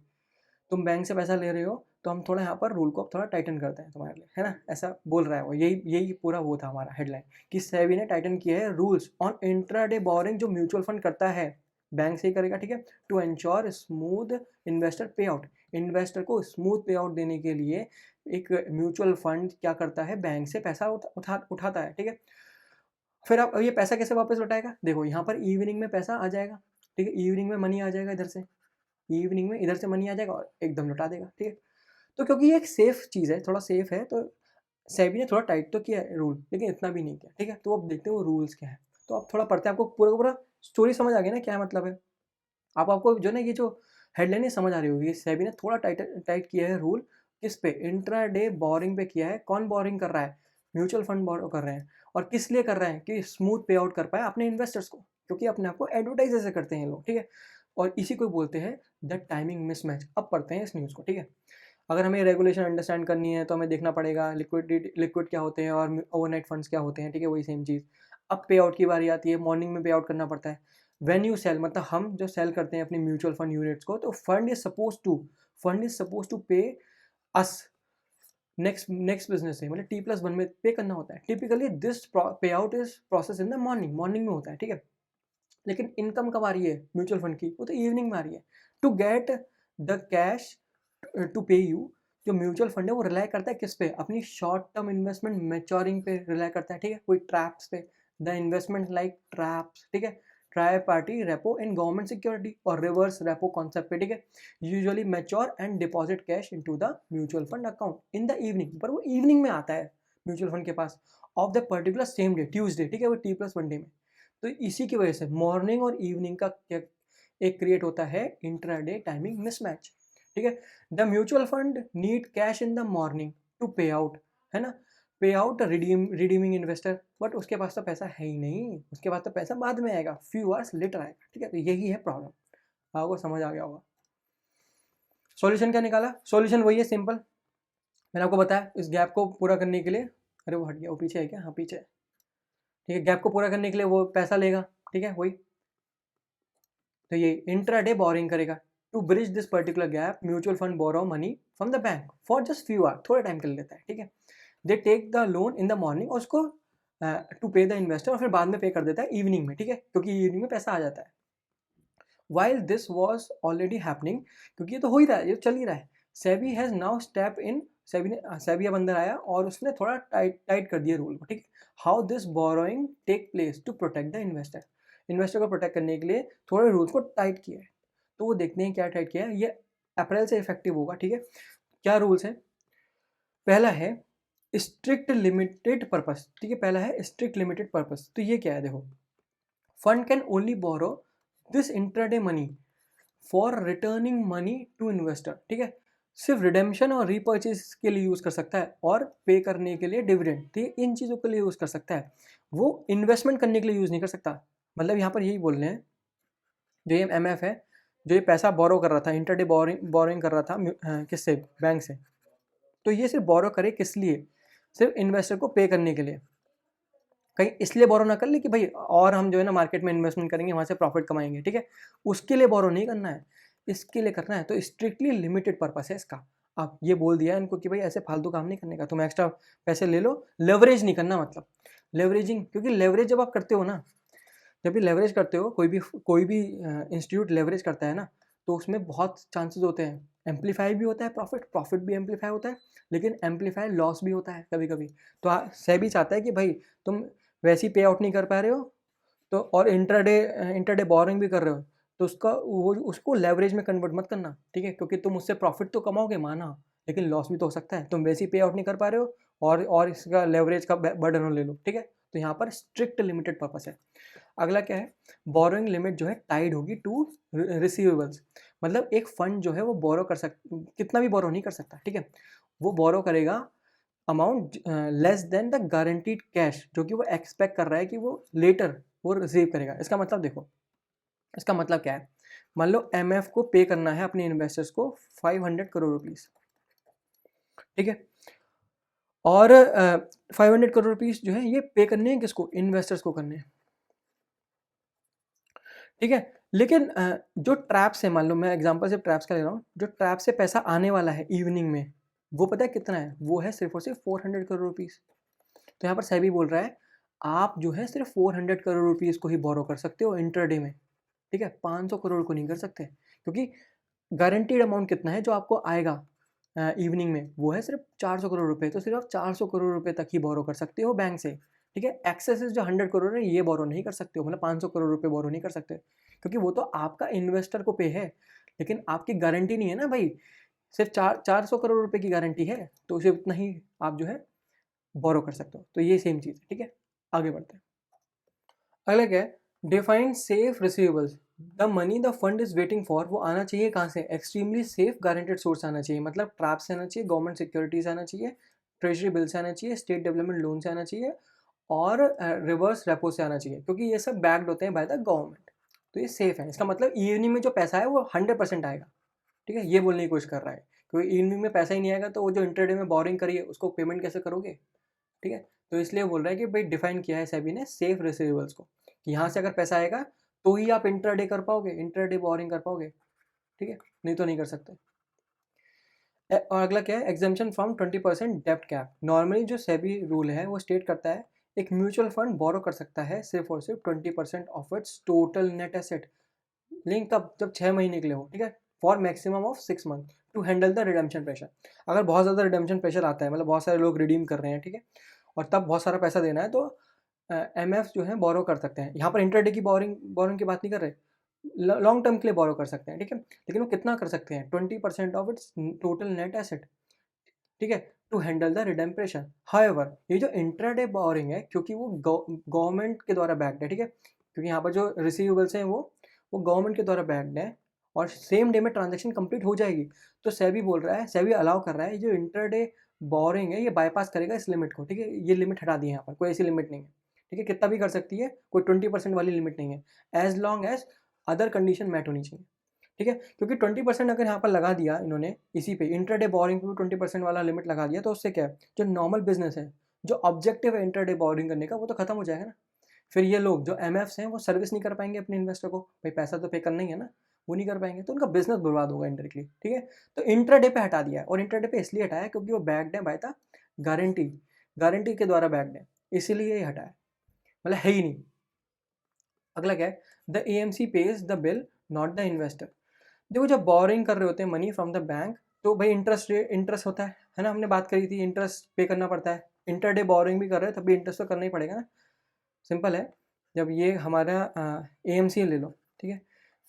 तुम बैंक से पैसा ले रहे हो तो हम थोड़ा यहाँ पर रूल को थोड़ा टाइटन करते हैं तुम्हारे लिए, है ना, ऐसा बोल रहा है वो। यही पूरा वो था हमारा हेडलाइन कि सेबी ने टाइटन किया है रूल्स ऑन इंट्राडे बोरिंग जो म्यूचुअल फंड करता है, बैंक से ही करेगा, ठीक है, to ensure smooth investor pay out. Investor को स्मूथ पे आउट देने के लिए एक म्यूचुअल फंड क्या करता है, बैंक से पैसा उठाता है, ठीक है। फिर अब ये पैसा कैसे वापस लौटाएगा, देखो यहाँ पर इवनिंग में पैसा आ जाएगा, ठीक है, इवनिंग में मनी आ जाएगा इधर से, इवनिंग में इधर से मनी आ जाएगा और एकदम लौटा देगा, ठीक है। तो क्योंकि ये एक सेफ चीज़ है, थोड़ा सेफ है, तो सेबी ने थोड़ा टाइट तो किया है रूल, लेकिन इतना भी नहीं किया, ठीक है। तो अब देखते हैं वो रूल्स क्या है, तो आप थोड़ा पढ़ते हैं, आपको पूरा का पूरा स्टोरी समझ आ गया ना क्या मतलब है। आपको जो ना ये जो हेडलाइन है समझ आ रही होगी, सेबी ने थोड़ा टाइट किया है रूल, किस पे, इंट्राडे बोरिंग पे किया है। कौन बोरिंग कर रहा है, म्यूचुअल फंड बोरो कर रहे हैं, और किस लिए कर रहे हैं कि स्मूथ पे आउट कर पाए अपने इन्वेस्टर्स को, क्योंकि अपने आप को एडवर्टाइज ऐसे करते हैं लोग, ठीक है। और इसी को बोलते हैं द टाइमिंग मिसमैच। अब पढ़ते हैं इस न्यूज़ को, ठीक है। अगर हमें रेगुलेशन अंडरस्टैंड करनी है तो हमें देखना पड़ेगा लिक्विड क्या होते हैं और ओवरनाइट फंड्स क्या होते हैं, ठीक है, वही सेम चीज़। अब पे आउट की बारी आती है, मॉर्निंग में पे आउट करना पड़ता है। व्हेन यू सेल, मतलब हम जो सेल करते हैं अपनी म्यूचुअल फंड यूनिट्स को, तो फंड इज सपोज टू पे अस नेक्स्ट बिजनेस से, मतलब T+1 में पे करना होता है। टिपिकली दिस पे out is process in the morning में होता है, ठीक है। लेकिन इनकम कब आ रही है म्यूचुअल फंड की, वो तो इवनिंग में आ रही है। To get the cash to pay you, जो म्यूचुअल फंड है वो रिलाई करता है किस पे, अपनी शॉर्ट टर्म इन्वेस्टमेंट मैच्योरिंग पे रिलाई करता है, ठीक है, कोई ट्रैप्स पे, द इन्वेस्टमेंट लाइक ट्रैप्स, ठीक है, try party repo in government security और रिवर्स रेपो कॉन्सेप्ट पे, ठीक है, usually mature and deposit cash into the mutual fund account in the evening, पर वो इवनिंग में आता है म्यूचुअल फंड के पास of the particular same day, Tuesday, ठीक है, वो T+1 डे में। तो इसी की वजह से मॉर्निंग और इवनिंग का एक क्रिएट होता है इंट्राडे टाइमिंग मिसमैच, ठीक है। The mutual fund need cash in the morning to pay out, है ना, पे आउट रिडीमिंग इन्वेस्टर, बट उसके पास तो पैसा है ही नहीं, उसके पास तो पैसा बाद में आएगा, फ्यू आवर्स लेटर आएगा, ठीक है। तो यही है प्रॉब्लम, आपको समझ आ गया होगा। सॉल्यूशन क्या निकाला, सॉल्यूशन वही है सिंपल, मैंने आपको बताया इस गैप को पूरा करने के लिए, अरे वो हट गया, वो पीछे है क्या, हाँ पीछे है, ठीक है, गैप को पूरा करने के लिए वो पैसा लेगा, ठीक है, वही। तो ये इंट्राडे बोरिंग करेगा, to bridge this particular gap mutual fund borrow money from the bank for just few hour, थोड़ा टाइम कर लेता है, ठीक है। They take the loan in the morning और उसको टू पे द इन्वेस्टर, और फिर बाद में पे कर देता है इवनिंग में, ठीक है, क्योंकि इवनिंग में पैसा आ जाता है। While this was already happening, क्योंकि ये तो हो ही रहा है, ये चल ही रहा है, SEBI has now step in, SEBI अब अंदर आया और उसने थोड़ा टाइट कर दिया रूल को, ठीक है। How this borrowing take place to protect the investor को प्रोटेक्ट करने के लिए थोड़े रूल्स को टाइट किया है। तो वो देखते हैं क्या टाइट किया है, ये अप्रैल से इफेक्टिव होगा, ठीक है। क्या रूल्स है, पहला है स्ट्रिक्ट लिमिटेड पर्पस, ठीक है, पहला है स्ट्रिक्ट लिमिटेड पर्पस। तो ये क्या है, देखो, fund can only borrow this intraday money for returning money to investor, ठीक है, सिर्फ रिडेम्पशन और रीपर्चेज के लिए यूज़ कर सकता है, और पे करने के लिए डिविडेंड, ठीक है, इन चीज़ों के लिए यूज़ कर सकता है, वो इन्वेस्टमेंट करने के लिए यूज़ नहीं कर सकता। मतलब यहाँ पर यही बोल रहे हैं, जो ये MF है, जो ये पैसा बोरो कर रहा था, इंटरडे बोरिंग कर रहा था किससे, बैंक से, तो ये सिर्फ बोरो करे किस लिए, सिर्फ इन्वेस्टर को पे करने के लिए, कहीं इसलिए बोरो ना कर ले कि भाई और हम जो है ना मार्केट में इन्वेस्टमेंट करेंगे वहाँ से प्रॉफिट कमाएंगे, ठीक है, उसके लिए बोरो नहीं करना है, इसके लिए करना है। तो स्ट्रिक्टली लिमिटेड पर्पस है इसका। आप ये बोल दिया इनको कि भाई ऐसे फालतू काम नहीं करने का, तुम एक्स्ट्रा पैसे ले लो, लेवरेज नहीं करना, मतलब लेवरेजिंग, क्योंकि लेवरेज जब आप करते हो ना, जब भी लेवरेज करते हो, कोई भी इंस्टीट्यूट लेवरेज करता है ना, तो उसमें बहुत चांसेस होते हैं, एम्पलीफाई भी होता है प्रॉफिट भी एम्पलीफाई होता है, लेकिन एम्पलीफाई लॉस भी होता है कभी कभी। तो सेबी चाहता है कि भाई तुम वैसी पे आउट नहीं कर पा रहे हो, तो और इंटरडे बोरिंग भी कर रहे हो, तो उसको लेवरेज में कन्वर्ट मत करना, ठीक है, क्योंकि तुम उससे प्रॉफिट तो कमाओगे माना, लेकिन लॉस भी तो हो सकता है, तुम वैसी पे आउट नहीं कर पा रहे हो और इसका लेवरेज का बर्डन ले लो, ठीक है। तो यहाँ पर स्ट्रिक्ट लिमिटेड पर्पस है। अगला क्या है, बोरोइंग लिमिट जो है टाइड होगी टू रिसीवेबल्स, मतलब एक फंड जो है वो बोरो कर कितना भी बोरो नहीं कर सकता, ठीक है, वो बोरो करेगा amount less than the guaranteed cash जो कि वो एक्सपेक्ट कर रहा है कि वो लेटर वो रिसीव करेगा। इसका मतलब देखो, इसका मतलब क्या है, मान लो एमएफ को पे करना है अपने इन्वेस्टर्स को 500 करोड़ रुपीस, ठीक है, और 500 करोड़ रुपीस जो है ये पे करने हैं किसको, इन्वेस्टर्स को करने हैं, ठीक है। लेकिन जो ट्रैप्स है, मान लो मैं एग्जांपल से ट्रैप्स का ले रहा हूँ, जो ट्रैप से पैसा आने वाला है इवनिंग में, वो पता है कितना है, वो है सिर्फ और सिर्फ 400 करोड़ रुपीस। तो यहाँ पर सेबी बोल रहा है आप जो है सिर्फ 400 करोड़ रुपीस को ही बोरो कर सकते हो इंटरडे में, ठीक है, 500 करोड़ को नहीं कर सकते, क्योंकि गारंटीड अमाउंट कितना है जो आपको आएगा इवनिंग में, वो है सिर्फ 400 करोड़ रुपए। तो सिर्फ आप 400 करोड़ रुपए तक ही बोरो कर सकते हो बैंक से, ठीक है। एक्सेस जो 100 करोड़ है ये बोरो नहीं कर सकते हो, मतलब 500 करोड़ रुपए बोरो नहीं कर सकते, क्योंकि वो तो आपका इन्वेस्टर को पे है, लेकिन आपकी गारंटी नहीं है ना भाई, सिर्फ 400 करोड़ रुपए की गारंटी है, तो उसे उतना ही आप जो है बोरो कर सकते हो। तो ये सेम चीज़ है, ठीक है। आगे बढ़ते हैं। अगला क्या है, define safe receivables, the money the fund is waiting for, वो आना चाहिए कहाँ से, एक्सट्रीमली सेफ गारंटेड सोर्स आना चाहिए, मतलब ट्रैप से आना चाहिए, गवर्नमेंट सिक्योरिटीज आना चाहिए, ट्रेजरी बिल से आना चाहिए, स्टेट डेवलपमेंट लोन से आना चाहिए, और रिवर्स रेपो से आना चाहिए, क्योंकि ये सब बैक्ड होते हैं बाय द गवर्नमेंट, तो ये सेफ है। इसका मतलब इवनिंग में जो पैसा है वो 100% आएगा, ठीक है, ये बोलने की कोशिश कर रहा है, क्योंकि इवनिंग में पैसा ही नहीं आएगा तो वो जो इंटरडे में बोरिंग करिए उसको पेमेंट कैसे करोगे, ठीक है। तो इसलिए बोल रहा है कि भाई डिफाइन किया है सेबी ने सेफ रिसीवेबल्स को, कि यहाँ से अगर पैसा आएगा तो ही आप इंटरडे कर पाओगे, इंटरडे बोरिंग कर पाओगे, ठीक है, नहीं तो नहीं कर सकते। और अगला क्या है, एग्जाम्पशन फ्रॉम 20% डेप्ट कैप, नॉर्मली जो सेबी रूल है वो स्टेट करता है एक म्यूचुअल फंड बोरो कर सकता है सिर्फ और सिर्फ 20% of its total net asset, लिंक कब, जब 6 महीने के लिए हो, ठीक है, for maximum of 6 month to handle the redemption pressure. अगर बहुत ज़्यादा रिडेम्पशन प्रेशर आता है, मतलब बहुत सारे लोग रिडीम कर रहे हैं, ठीक है, और तब बहुत सारा पैसा देना है, तो एमएफ जो है बोरो कर सकते हैं। यहाँ पर इंटरडे की बोरिंग की बात नहीं कर रहे, लॉन्ग टर्म के लिए बोरो कर सकते हैं, ठीक है, लेकिन वो कितना कर सकते हैं, 20% of its total net asset, ठीक है, to handle the redemption. However ये जो इंट्राडे बोरिंग है, क्योंकि वो गवर्नमेंट के द्वारा बैक्ड है, ठीक है, क्योंकि यहाँ पर जो रिसीवेबल्स हैं वो गवर्नमेंट के द्वारा बैक्ड है, और सेम डे में ट्रांजेक्शन कंप्लीट हो जाएगी, तो सेबी बोल रहा है, सेबी अलाउ कर रहा है जो इंट्राडे बोरिंग है ये बाईपास करेगा इस लिमिट को, ठीक है, ये लिमिट हटा दी है, यहाँ पर कोई ऐसी लिमिट नहीं है, ठीक है, कितना भी कर सकती है, कोई 20% वाली लिमिट नहीं है, as long as other condition met होनी चाहिए, ठीक है, क्योंकि 20% अगर यहाँ पर लगा दिया इन्होंने इसी पे इंटरडे बोरिंग पे 20% वाला लिमिट लगा दिया, तो उससे क्या है, जो नॉर्मल बिजनेस है, जो ऑब्जेक्टिव है इंटरडे बोरिंग करने का, वो तो खत्म हो जाएगा ना। फिर ये लोग जो एमएफ्स हैं वो सर्विस नहीं कर पाएंगे अपने इन्वेस्टर को, भाई पैसा तो पे करना ही है ना, वो नहीं कर पाएंगे, तो उनका बिजनेस बर्बाद होगा इंडायरेक्टली, ठीक है। तो इंटरडे पे हटा दिया है, और इंटरडे पे इसलिए हटाया क्योंकि वो बैक्ड है बाय द गारंटी, गारंटी के द्वारा बैक्ड है, इसीलिए ये हटाया, मतलब है ही नहीं। अगला क्या है, the AMC page the bill not the investor. देखो जब बोरिंग कर रहे होते हैं मनी फ्रॉम द बैंक, तो भाई इंटरेस्ट होता है ना, हमने बात करी थी, इंटरेस्ट पे करना पड़ता है, इंटरडे बोरिंग भी कर रहे हैं तब भी इंटरेस्ट तो करना ही पड़ेगा ना, सिंपल है। जब ये हमारा एएमसी ले लो, ठीक है,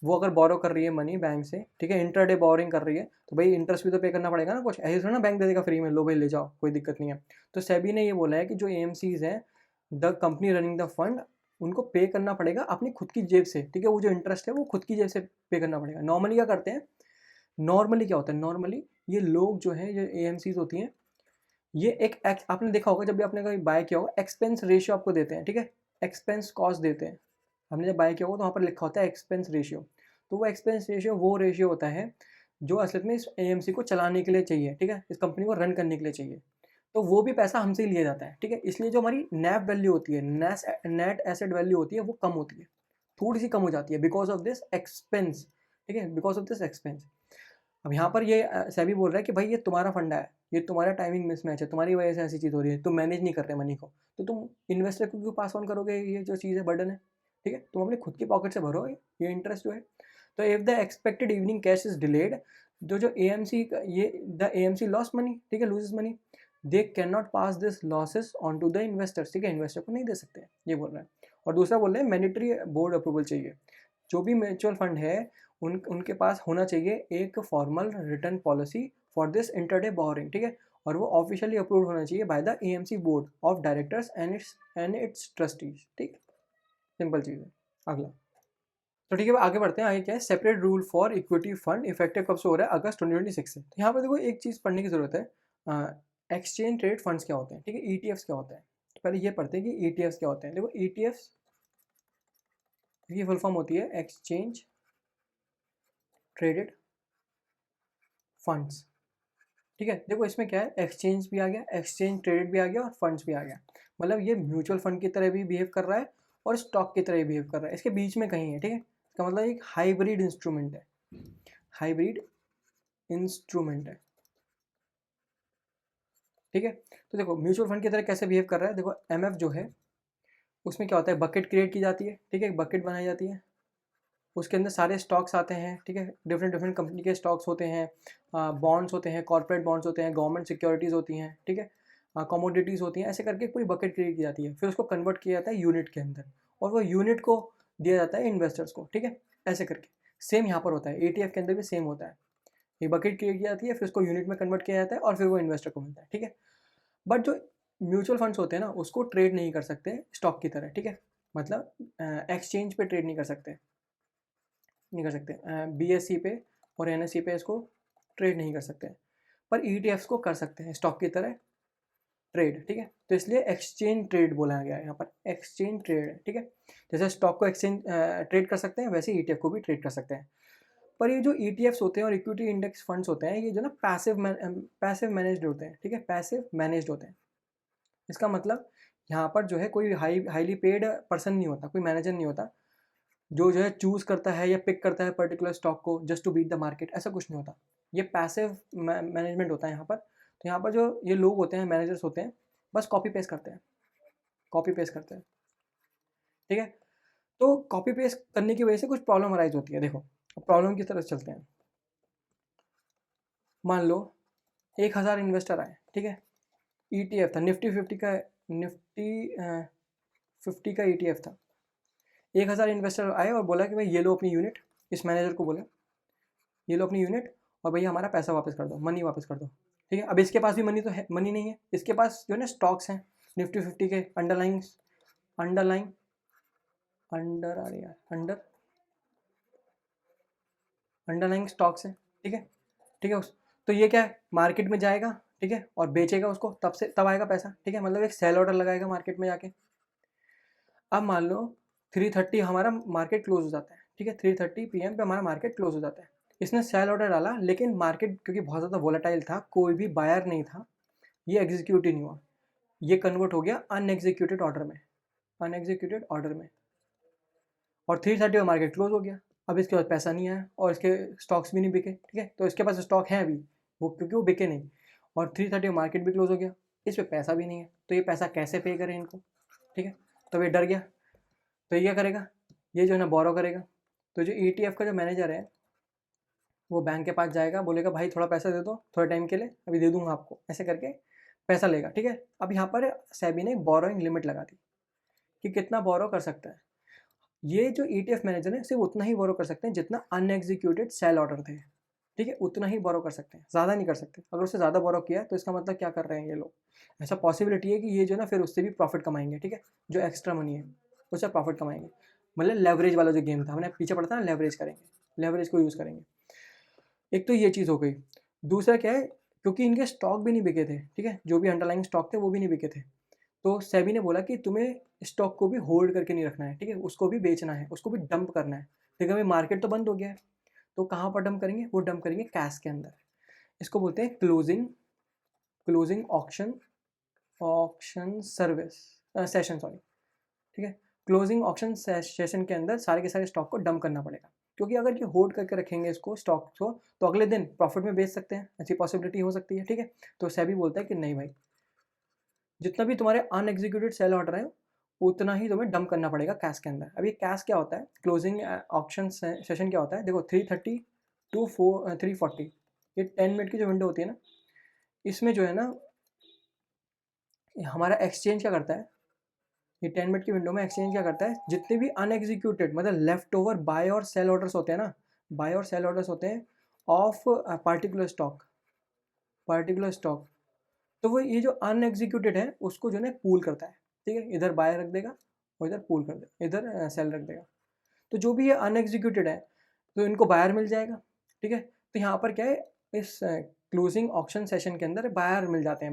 वो अगर बोरो कर रही है मनी बैंक से, ठीक है, इंटरडे बोरिंग कर रही है, तो भाई इंटरेस्ट भी तो पे करना पड़ेगा ना, कुछ ऐसे थोड़ा ना बैंक दे देगा फ्री में, लो भाई ले जाओ कोई दिक्कत नहीं है। तो सेबी ने ये बोला है कि जो एएमसीज हैं, the company running the fund, उनको पे करना पड़ेगा अपनी खुद की जेब से, ठीक है, वो जो इंटरेस्ट है वो खुद की जेब से पे करना पड़ेगा। नॉर्मली क्या करते हैं, नॉर्मली क्या होता है, नॉर्मली ये लोग जो हैं, जो एएमसीज होती हैं, ये आपने देखा होगा जब भी आपने कभी बाय किया होगा, एक्सपेंस रेशियो आपको देते हैं, ठीक है, एक्सपेंस कॉस्ट देते हैं, हमने जब बाय किया होगा तो वहाँ पर लिखा होता है एक्सपेंस रेशियो। तो वो एक्सपेंस रेशियो वो रेशियो होता है जो असल में इस एएमसी को चलाने के लिए चाहिए, ठीक है, इस कंपनी को रन करने के लिए चाहिए, तो वो भी पैसा हमसे ही लिया जाता है, ठीक है, इसलिए जो हमारी नैप वैल्यू होती है, नेट एसेट वैल्यू होती है, वो कम होती है, थोड़ी सी कम हो जाती है, बिकॉज ऑफ दिस एक्सपेंस, ठीक है, बिकॉज ऑफ दिस एक्सपेंस। अब यहाँ पर ये सेबी बोल रहा है कि भाई ये तुम्हारा फंडा है, ये तुम्हारा टाइमिंग मिसमैच है, तुम्हारी वजह से ऐसी चीज़ हो रही है, तुम मैनेज नहीं कर रहे मनी को, तो तुम इन्वेस्टर को क्यों पास ऑन करोगे ये जो चीज़ है, बर्डन है, ठीक है, तुम अपनी खुद की पॉकेट से भरो ये इंटरेस्ट जो है। तो if the expected evening cash is delayed, जो एएमसी ये द एएमसी लॉस मनी, ठीक है, loses money, they can not pass this losses on to the investors, ठीक है, इन्वेस्टर को नहीं दे सकते, ये बोल रहे हैं। और दूसरा बोल रहे हैं मैंडेटरी बोर्ड अप्रूवल चाहिए, जो भी म्यूचुअल फंड है उनके पास होना चाहिए एक formal return policy for this intraday boring, ठीक है, और वो ऑफिशियली अप्रूव होना चाहिए by the AMC board of directors and it's trustees, ठीक, सिंपल चीज़ है। अगला, तो ठीक है आगे बढ़ते हैं। आगे क्या है, separate rule for equity fund, effective कब से हो रहा है, अगस्त 2026 से। तो यहाँ पर देखो एक चीज़ पढ़ने की जरूरत है, एक्सचेंज ट्रेड फंड्स क्या होते हैं, ठीक है, ईटीएफ्स क्या होता है। तो पहले ये पढ़ते हैं कि ईटीएफ्स क्या होते हैं। देखो ईटीएफ्स की फुल फॉर्म होती है एक्सचेंज ट्रेडेड फंड्स, ठीक है। देखो इसमें क्या है, एक्सचेंज भी आ गया, एक्सचेंज ट्रेडेड भी आ गया और फंड्स भी आ गया, मतलब ये म्यूचुअल फंड की तरह भी बिहेव कर रहा है और स्टॉक की तरह भी बिहेव कर रहा है, इसके बीच में कहीं है, ठीक है। इसका मतलब एक हाइब्रिड इंस्ट्रूमेंट है, हाइब्रिड इंस्ट्रूमेंट है, ठीक है। तो देखो म्यूचुअल फंड की तरह कैसे बिहेव कर रहा है, देखो एमएफ जो है उसमें क्या होता है, बकेट क्रिएट की जाती है, ठीक है, एक बकेट बनाई जाती है, उसके अंदर सारे स्टॉक्स आते हैं, ठीक है, डिफरेंट डिफरेंट कंपनी के स्टॉक्स होते हैं, बॉन्ड्स होते हैं, कॉर्पोरेट बॉन्ड्स होते हैं, गवर्नमेंट सिक्योरिटीज़ होती हैं, ठीक है, कमोडिटीज़ होती हैं, ऐसे करके पूरी बकेट क्रिएट की जाती है, फिर उसको कन्वर्ट किया जाता है यूनिट के अंदर और वो यूनिट को दिया जाता है इन्वेस्टर्स को, ठीक है, ऐसे करके। सेम यहाँ पर होता है, एटीएफ के अंदर भी सेम होता है, एक बकेट क्रिएट की जाती है, फिर उसको यूनिट में कन्वर्ट किया जाता है और फिर वो इन्वेस्टर को मिलता है, ठीक है। बट जो म्यूचुअल फंड्स होते हैं ना उसको ट्रेड नहीं कर सकते स्टॉक की तरह, ठीक है, मतलब एक्सचेंज पे ट्रेड नहीं कर सकते, नहीं कर सकते, बीएससी पे और एनएससी पे इसको ट्रेड नहीं कर सकते, पर ईटीएफ्स को कर सकते हैं स्टॉक की तरह ट्रेड, ठीक है। तो इसलिए एक्सचेंज ट्रेड बोला गया है यहाँ पर, एक्सचेंज ट्रेड है, ठीक है। जैसे स्टॉक को एक्सचेंज ट्रेड कर सकते हैं वैसे ईटीएफ को भी ट्रेड कर सकते हैं। पर ये जो ईटीएफ्स होते हैं और इक्विटी इंडेक्स फंड्स होते हैं ये जो ना पैसिव मैनेज्ड होते हैं, ठीक है, पैसिव मैनेज्ड होते हैं। इसका मतलब यहाँ पर जो है कोई हाईली पेड पर्सन नहीं होता, कोई मैनेजर नहीं होता जो है चूज करता है या पिक करता है पर्टिकुलर स्टॉक को just to beat the market, ऐसा कुछ नहीं होता। ये पैसिव मैनेजमेंट होता है यहाँ पर। तो यहाँ पर जो ये लोग होते हैं, मैनेजर्स होते हैं, बस कॉपी पेस्ट करते हैं, कॉपी पेस्ट करते हैं, ठीक है। तो कॉपी पेस्ट करने की वजह से कुछ प्रॉब्लम अराइज होती है। देखो प्रॉब्लम की तरफ चलते हैं। मान लो 1000 इन्वेस्टर आए, ठीक है, ईटीएफ था निफ्टी 50 का, निफ्टी 50 का ईटीएफ था। 1000 इन्वेस्टर आए और बोला कि भाई ये लो अपनी यूनिट, इस मैनेजर को बोला ये लो अपनी यूनिट और भैया हमारा पैसा वापस कर दो, मनी वापस कर दो, ठीक है। अब इसके पास भी मनी तो है, मनी नहीं है, इसके पास जो है ना स्टॉक्स हैं निफ्टी 50 के अंडरलाइंग अंडरलाइंग अंडर आ रही है अंडर अंडरलाइंग स्टॉक्स हैं, ठीक है, ठीक है। तो ये क्या है, मार्केट में जाएगा, ठीक है, और बेचेगा उसको, तब आएगा पैसा, ठीक है, मतलब एक सेल ऑर्डर लगाएगा मार्केट में जाके। अब मान लो 3:30 हमारा मार्केट क्लोज हो जाता है, ठीक है, 3:30 PM पे हमारा मार्केट क्लोज हो जाता है। इसने सेल ऑर्डर डाला लेकिन मार्केट क्योंकि बहुत ज़्यादा वोलेटाइल था, कोई भी बायर नहीं था, ये एग्जीक्यूट ही नहीं हुआ, ये कन्वर्ट हो गया अनएग्जीक्यूटेड ऑर्डर में, अनएग्जीक्यूटेड ऑर्डर में, और 3:30 में मार्केट क्लोज हो गया। अब इसके पास पैसा नहीं आया और इसके स्टॉक्स भी नहीं बिके, ठीक है, तो इसके पास स्टॉक है अभी वो, क्योंकि वो बिके नहीं, और 3:30 में मार्केट भी क्लोज हो गया, इस पर पैसा भी नहीं है, तो ये पैसा कैसे पे करें इनको, ठीक है। तो ये डर गया, तो ये क्या करेगा, ये जो है ना बोरो करेगा। तो जो ईटीएफ का जो मैनेजर है वो बैंक के पास जाएगा, बोलेगा भाई थोड़ा पैसा दे दो थोड़े टाइम के लिए, अभी दे दूंगा आपको, ऐसे करके पैसा लेगा, ठीक है। अब यहाँ पर सेबी ने बोरोइंग लिमिट लगा दी कि कितना बोरो कर सकता है। ये जो ईटीएफ मैनेजर है सिर्फ उतना ही बोरो कर सकते हैं जितना अनएग्जीक्यूटेड सेल ऑर्डर थे, ठीक है, उतना ही बोरो कर सकते हैं, ज़्यादा नहीं कर सकते। अगर उससे ज़्यादा बोरो किया तो इसका मतलब क्या कर रहे हैं ये लोग, ऐसा पॉसिबिलिटी है कि ये जो ना फिर उससे भी प्रॉफिट कमाएंगे, ठीक है, जो एक्स्ट्रा मनी है उससे प्रॉफिट कमाएंगे, मतलब लेवरेज वाला जो गेम था हमने पीछे पढ़ा था ना, लेवरेज करेंगे, लेवरेज को यूज़ करेंगे। एक तो ये चीज़ हो गई। दूसरा क्या है, क्योंकि इनके स्टॉक भी नहीं बिके थे, ठीक है, जो भी अंडरलाइंग स्टॉक थे वो भी नहीं बिके थे, तो सेबी ने बोला कि तुम्हें स्टॉक को भी होल्ड करके नहीं रखना है, ठीक है, उसको भी बेचना है, उसको भी डंप करना है। लेकिन अभी मार्केट तो बंद हो गया है, तो कहाँ पर डंप करेंगे, वो डंप करेंगे कैश के अंदर। इसको बोलते हैं closing closing auction auction service session, sorry, ठीक है। क्लोजिंग ऑक्शन सेशन के अंदर सारे के सारे स्टॉक को डंप करना पड़ेगा, क्योंकि अगर ये होल्ड करके रखेंगे इसको स्टॉक को तो अगले दिन प्रॉफिट में बेच सकते हैं, ऐसी पॉसिबिलिटी हो सकती है, ठीक है। तो सेबी बोलता है कि नहीं भाई, जितना भी तुम्हारे अनएग्जीक्यूटेड सेल ऑर्डर हैं उतना ही तुम्हें डंप करना पड़ेगा कैश के अंदर। अभी कैश क्या होता है, क्लोजिंग ऑप्शन सेशन क्या होता है, देखो 330 टू 340, ये 10 मिनट की जो विंडो होती है ना, इसमें जो है ना हमारा एक्सचेंज क्या करता है, ये 10 मिनट की विंडो में एक्सचेंज क्या करता है, जितने भी अनएग्जीक्यूटेड मतलब लेफ्ट ओवर बाय और सेल ऑर्डर्स होते हैं ना, बाय और सेल ऑर्डर्स होते हैं ऑफ पार्टिकुलर स्टॉक, तो वो ये जो अनएग्जीक्यूटेड है उसको जो है पूल करता है, ठीक है, इधर बाय रख देगा और इधर पूल कर देगा, इधर सेल रख देगा। तो जो भी ये अनएग्जीक्यूटेड है तो इनको बायर मिल जाएगा, ठीक है। तो यहाँ पर क्या है, इस क्लोजिंग ऑक्शन सेशन के अंदर बायर मिल जाते हैं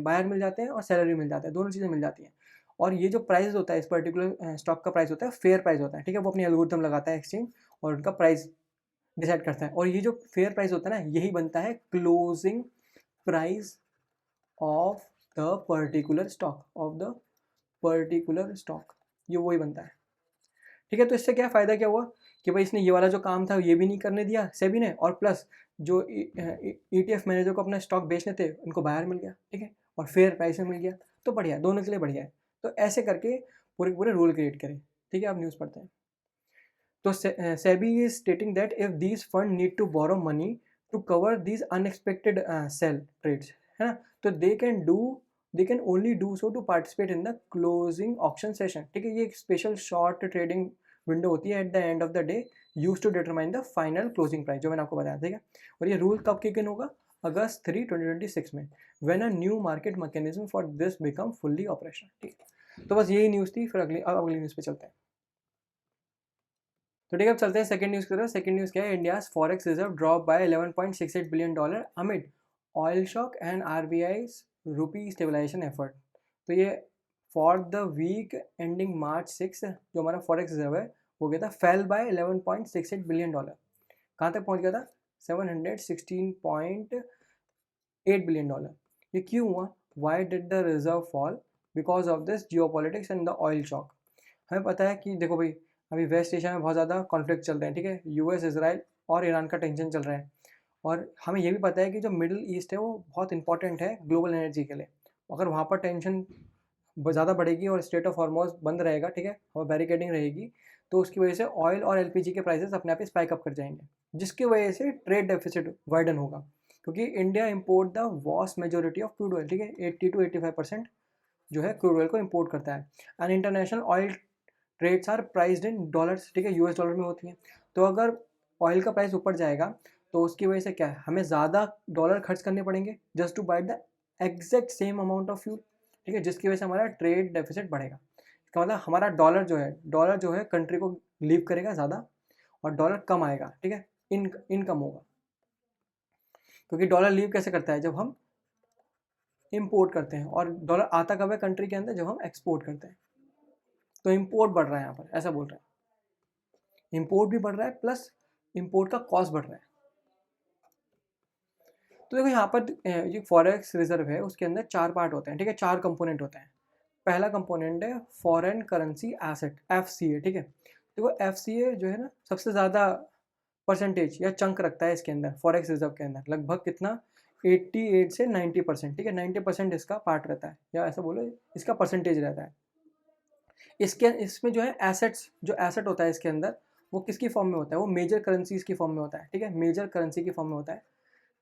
और सैलरी मिल जाते हैं, दोनों चीज़ें मिल जाती हैं। और ये जो प्राइस होता है इस पर्टिकुलर स्टॉक का प्राइस होता है फेयर प्राइस होता है, ठीक है, वो अपनी एल्गोरिथम लगाता है एक्सचेंज और उनका प्राइस डिसाइड करता है। और ये जो फेयर प्राइस होता है ना, यही बनता है closing price of the particular stock, ये वही बनता है, ठीक है। तो इससे क्या फ़ायदा क्या हुआ कि भाई इसने ये वाला जो काम था ये भी नहीं करने दिया सेबी ने, और प्लस जो ETF मैनेजर को अपना स्टॉक बेचने थे उनको बाहर मिल गया, ठीक है, और फेयर प्राइस में मिल गया, तो बढ़िया है, दोनों के लिए बढ़िया है। तो ऐसे करके पूरे पूरे रूल क्रिएट करें, ठीक है। आप न्यूज़ पढ़ते हैं तो SEBI is stating that if these fund need to borrow money to cover these unexpected sell trades, है ना, तो they can only do so to participate in the closing auction session, ठीक है। ये एक स्पेशल शॉर्ट ट्रेडिंग विंडो होती है at the end of the day use to determine the final closing price, जो मैंने आपको बताया, ठीक है। और ये रूल कब किक इन होगा, अगस्त 3, 2026 में, when a new market mechanism for this become fully operational, ठीक है। तो बस यही न्यूज़ थी, फिर अगली न्यूज़ पे चलते हैं। तो ठीक है, अब चलते हैं सेकंड न्यूज़ की तरफ। सेकंड न्यूज़ क्या है, India's forex reserve drop by $11.68 billion amid oil shock and RBI's rupee stabilisation effort. तो ये for the week ending March 6 जो हमारा फॉरेक्स रिजर्व है वो गया था, फेल बाय $11.68 बिलियन। कहाँ तक पहुँच गया था, $716.8 बिलियन। ये क्यों हुआ, why did the reserve fall, because of this geopolitics and the oil shock. हमें पता है कि देखो भाई अभी वेस्ट एशिया में बहुत ज़्यादा कॉन्फ्लिक्ट चल रहे हैं, ठीक है, US इसराइल और ईरान का टेंशन चल रहा है। और हमें ये भी पता है कि जो मिडिल ईस्ट है वो बहुत इंपॉर्टेंट है ग्लोबल एनर्जी के लिए। अगर वहाँ पर टेंशन ज़्यादा बढ़ेगी और स्ट्रेट ऑफ हॉर्मोज बंद रहेगा, ठीक है, और बैरिकेडिंग रहेगी, तो उसकी वजह से ऑयल और LPG के प्राइसेस अपने आप ही स्पाइक अप कर जाएंगे, जिसकी वजह से ट्रेड डेफिसिट वाइडन होगा, क्योंकि India import the vast majority of crude oil, ठीक है, 80 to 85% जो है क्रूड ऑयल को इम्पोर्ट करता है। And international oil trades are priced in dollars, ठीक है, US डॉलर में होती हैं। तो अगर ऑयल का प्राइस ऊपर जाएगा तो उसकी वजह से क्या है, हमें ज़्यादा डॉलर खर्च करने पड़ेंगे just to buy the exact same amount of fuel, ठीक है, जिसकी वजह से हमारा ट्रेड डेफिसिट बढ़ेगा। इसका मतलब हमारा डॉलर जो है कंट्री को लीव करेगा ज़्यादा और डॉलर कम आएगा, ठीक है, इनकम होगा। क्योंकि डॉलर लीव कैसे करता है, जब हम इम्पोर्ट करते हैं, और डॉलर आता कब है कंट्री के अंदर, जब हम एक्सपोर्ट करते हैं। तो इम्पोर्ट बढ़ रहा है यहाँ पर, ऐसा बोल रहे हैं, इम्पोर्ट भी बढ़ रहा है प्लस इम्पोर्ट का कॉस्ट बढ़ रहा है। तो देखो यहाँ पर जो फॉरेक्स रिजर्व है उसके अंदर 4 पार्ट होते हैं, ठीक है, 4 कंपोनेंट होते हैं। पहला कंपोनेंट है फॉरेन करेंसी एसेट, FCA, ठीक है। देखो FCA जो है ना सबसे ज़्यादा परसेंटेज या चंक रखता है इसके अंदर, फॉरेक्स रिजर्व के अंदर लगभग कितना 88 से 90%, ठीक है, 90% इसका पार्ट रहता है, या ऐसा बोलो इसका परसेंटेज रहता है। इसमें जो है एसेट्स, जो एसेट होता है इसके अंदर वो किसकी फॉर्म में होता है, वो मेजर करेंसीज की फॉर्म में होता है, ठीक है, मेजर करेंसी की फॉर्म में होता है।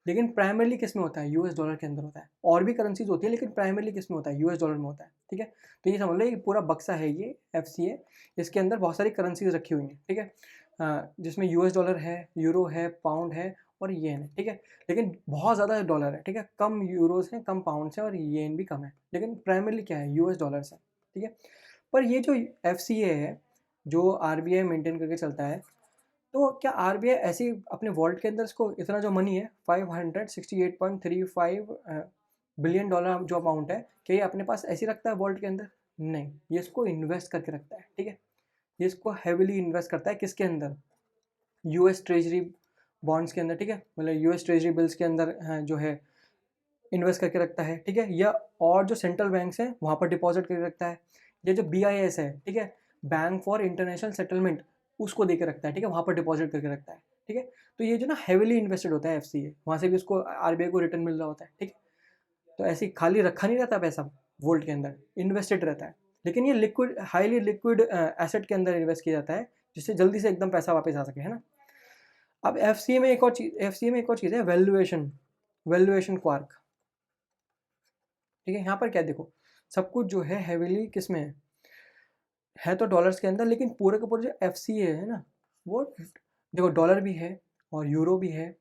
लेकिन प्राइमरली किस में होता है, US डॉलर के अंदर होता है। और भी करेंसीज होती है लेकिन प्राइमरली किस में होता है, US डॉलर में होता है, ठीक है। तो ये समझ लो ये पूरा बक्सा है ये FCA, इसके अंदर बहुत सारी करेंसीज रखी हुई हैं, ठीक है, जिसमें US डॉलर है, यूरो है, पाउंड है और येन है, ठीक है। लेकिन बहुत ज़्यादा डॉलर है, ठीक है, कम यूरोज हैं, कम पाउंड्स हैं और येन भी कम है, लेकिन प्राइमरली क्या है, US डॉलर्स है, ठीक है। पर ये जो FCA है जो RBI मेंटेन करके चलता है, तो क्या RBI ऐसे ही अपने वॉल्ट के अंदर इसको इतना जो मनी है $568.35 बिलियन जो अमाउंट है, क्या ये अपने पास ऐसे ही रखता है वॉल्ट के अंदर, नहीं, ये इसको इन्वेस्ट करके रखता है, ठीक है। ये इसको हैविली इन्वेस्ट करता है किसके अंदर, US ट्रेजरी बॉन्ड्स के अंदर, ठीक है, मतलब US ट्रेजरी बिल्स के अंदर जो है इन्वेस्ट करके रखता है, ठीक है, या और जो सेंट्रल बैंक्स हैं वहाँ पर डिपॉजिट करके रखता है। ये जो BIS है, ठीक है, बैंक फॉर इंटरनेशनल सेटलमेंट, उसको दे के रखता है, ठीक है, वहाँ पर डिपॉजिट करके रखता है, ठीक है। तो ये जो ना हेविली इन्वेस्टेड होता है FCA, वहाँ से भी उसको RBI को रिटर्न मिल रहा होता है, ठीक है। तो ऐसे खाली रखा नहीं रहता पैसा वोल्ट के अंदर, इन्वेस्टेड रहता है। लेकिन ये लिक्विड, हाईली लिक्विड एसेट के अंदर इन्वेस्ट किया जाता है, जिससे जल्दी से एकदम पैसा वापस आ सके, है ना। अब एफसीए में एक और चीज़ है, वैल्यूएशन क्वार्क। ठीक है, यहाँ पर क्या देखो, सब कुछ जो है हेविली किस में है तो डॉलर्स के अंदर, लेकिन पूरे का पूरा जो एफसीए है ना, वो देखो डॉलर भी है और यूरो भी है,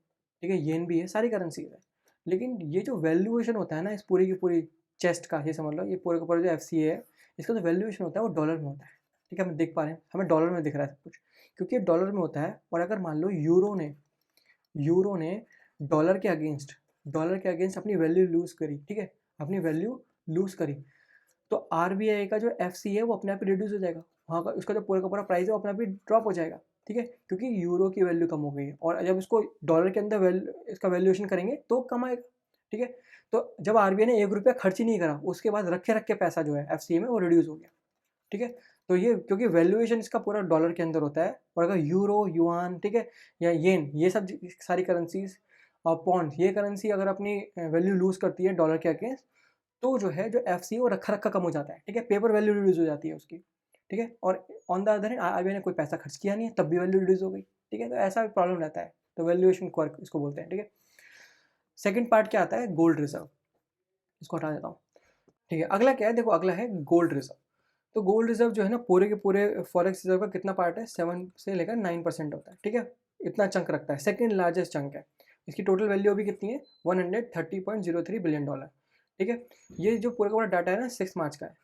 ठीक है, येन भी है, सारी करेंसी है। लेकिन ये जो वैल्यूएशन होता है ना इस पूरी की पूरी चेस्ट का, ये समझ लो, ये पूरे का पूरा जो एफसीए है, इसका जो वैल्यूएशन होता है वो डॉलर में होता है। ठीक है, हम देख पा रहे हैं, हमें डॉलर में दिख रहा है सब कुछ, क्योंकि ये डॉलर में होता है। और अगर मान लो यूरो ने डॉलर के अगेंस्ट अपनी वैल्यू लूज करी, ठीक है, अपनी वैल्यू लूज करी, तो आरबीआई का जो एफसी है वो अपने आप ही रिड्यूस हो जाएगा, वहाँ का उसका जो पूरा का पूरा प्राइस है वो अपने आप ही ड्रॉप हो जाएगा। ठीक है, क्योंकि यूरो की वैल्यू कम हो गई है, और जब इसको डॉलर के अंदर इसका वैल्यूएशन करेंगे तो कम आएगा। ठीक है, तो जब आरबीआई ने 1 रुपया खर्च ही नहीं करा, उसके बाद रखे पैसा जो है एफसीए में वो रिड्यूस हो गया। ठीक है, तो ये क्योंकि वैल्यूएशन इसका पूरा डॉलर के अंदर होता है, और अगर यूरो, युआन, ठीक है, या येन, ये सब सारी करेंसीज और पॉन्ड, ये करेंसी अगर अपनी वैल्यू लूज करती है डॉलर के अगेंस्ट, तो जो है जो एफसी वो रखा कम हो जाता है। ठीक है, पेपर वैल्यू रिड्यूस हो जाती है उसकी। ठीक है, और on the other hand RBI ने कोई पैसा खर्च किया नहीं है, तब भी वैल्यू रिड्यूस हो गई। ठीक है, तो ऐसा प्रॉब्लम रहता है, तो वैल्यूएशन क्वार्क इसको बोलते हैं। ठीक है, सेकंड पार्ट क्या आता है, गोल्ड रिजर्व, इसको हटा देता हूँ। ठीक है, अगला क्या है, देखो अगला है गोल्ड रिजर्व। तो गोल्ड रिजर्व जो है ना, पूरे के पूरे फॉरेक्स रिजर्व का कितना पार्ट है, 7 से लेकर 9% होता है। ठीक है, इतना चंक रखता है, सेकेंड लार्जेस्ट चंक है। इसकी टोटल वैल्यू अभी कितनी है, $130.03 बिलियन। ठीक है, ये जो पूरा का पूरा डाटा है ना 6 मार्च का है।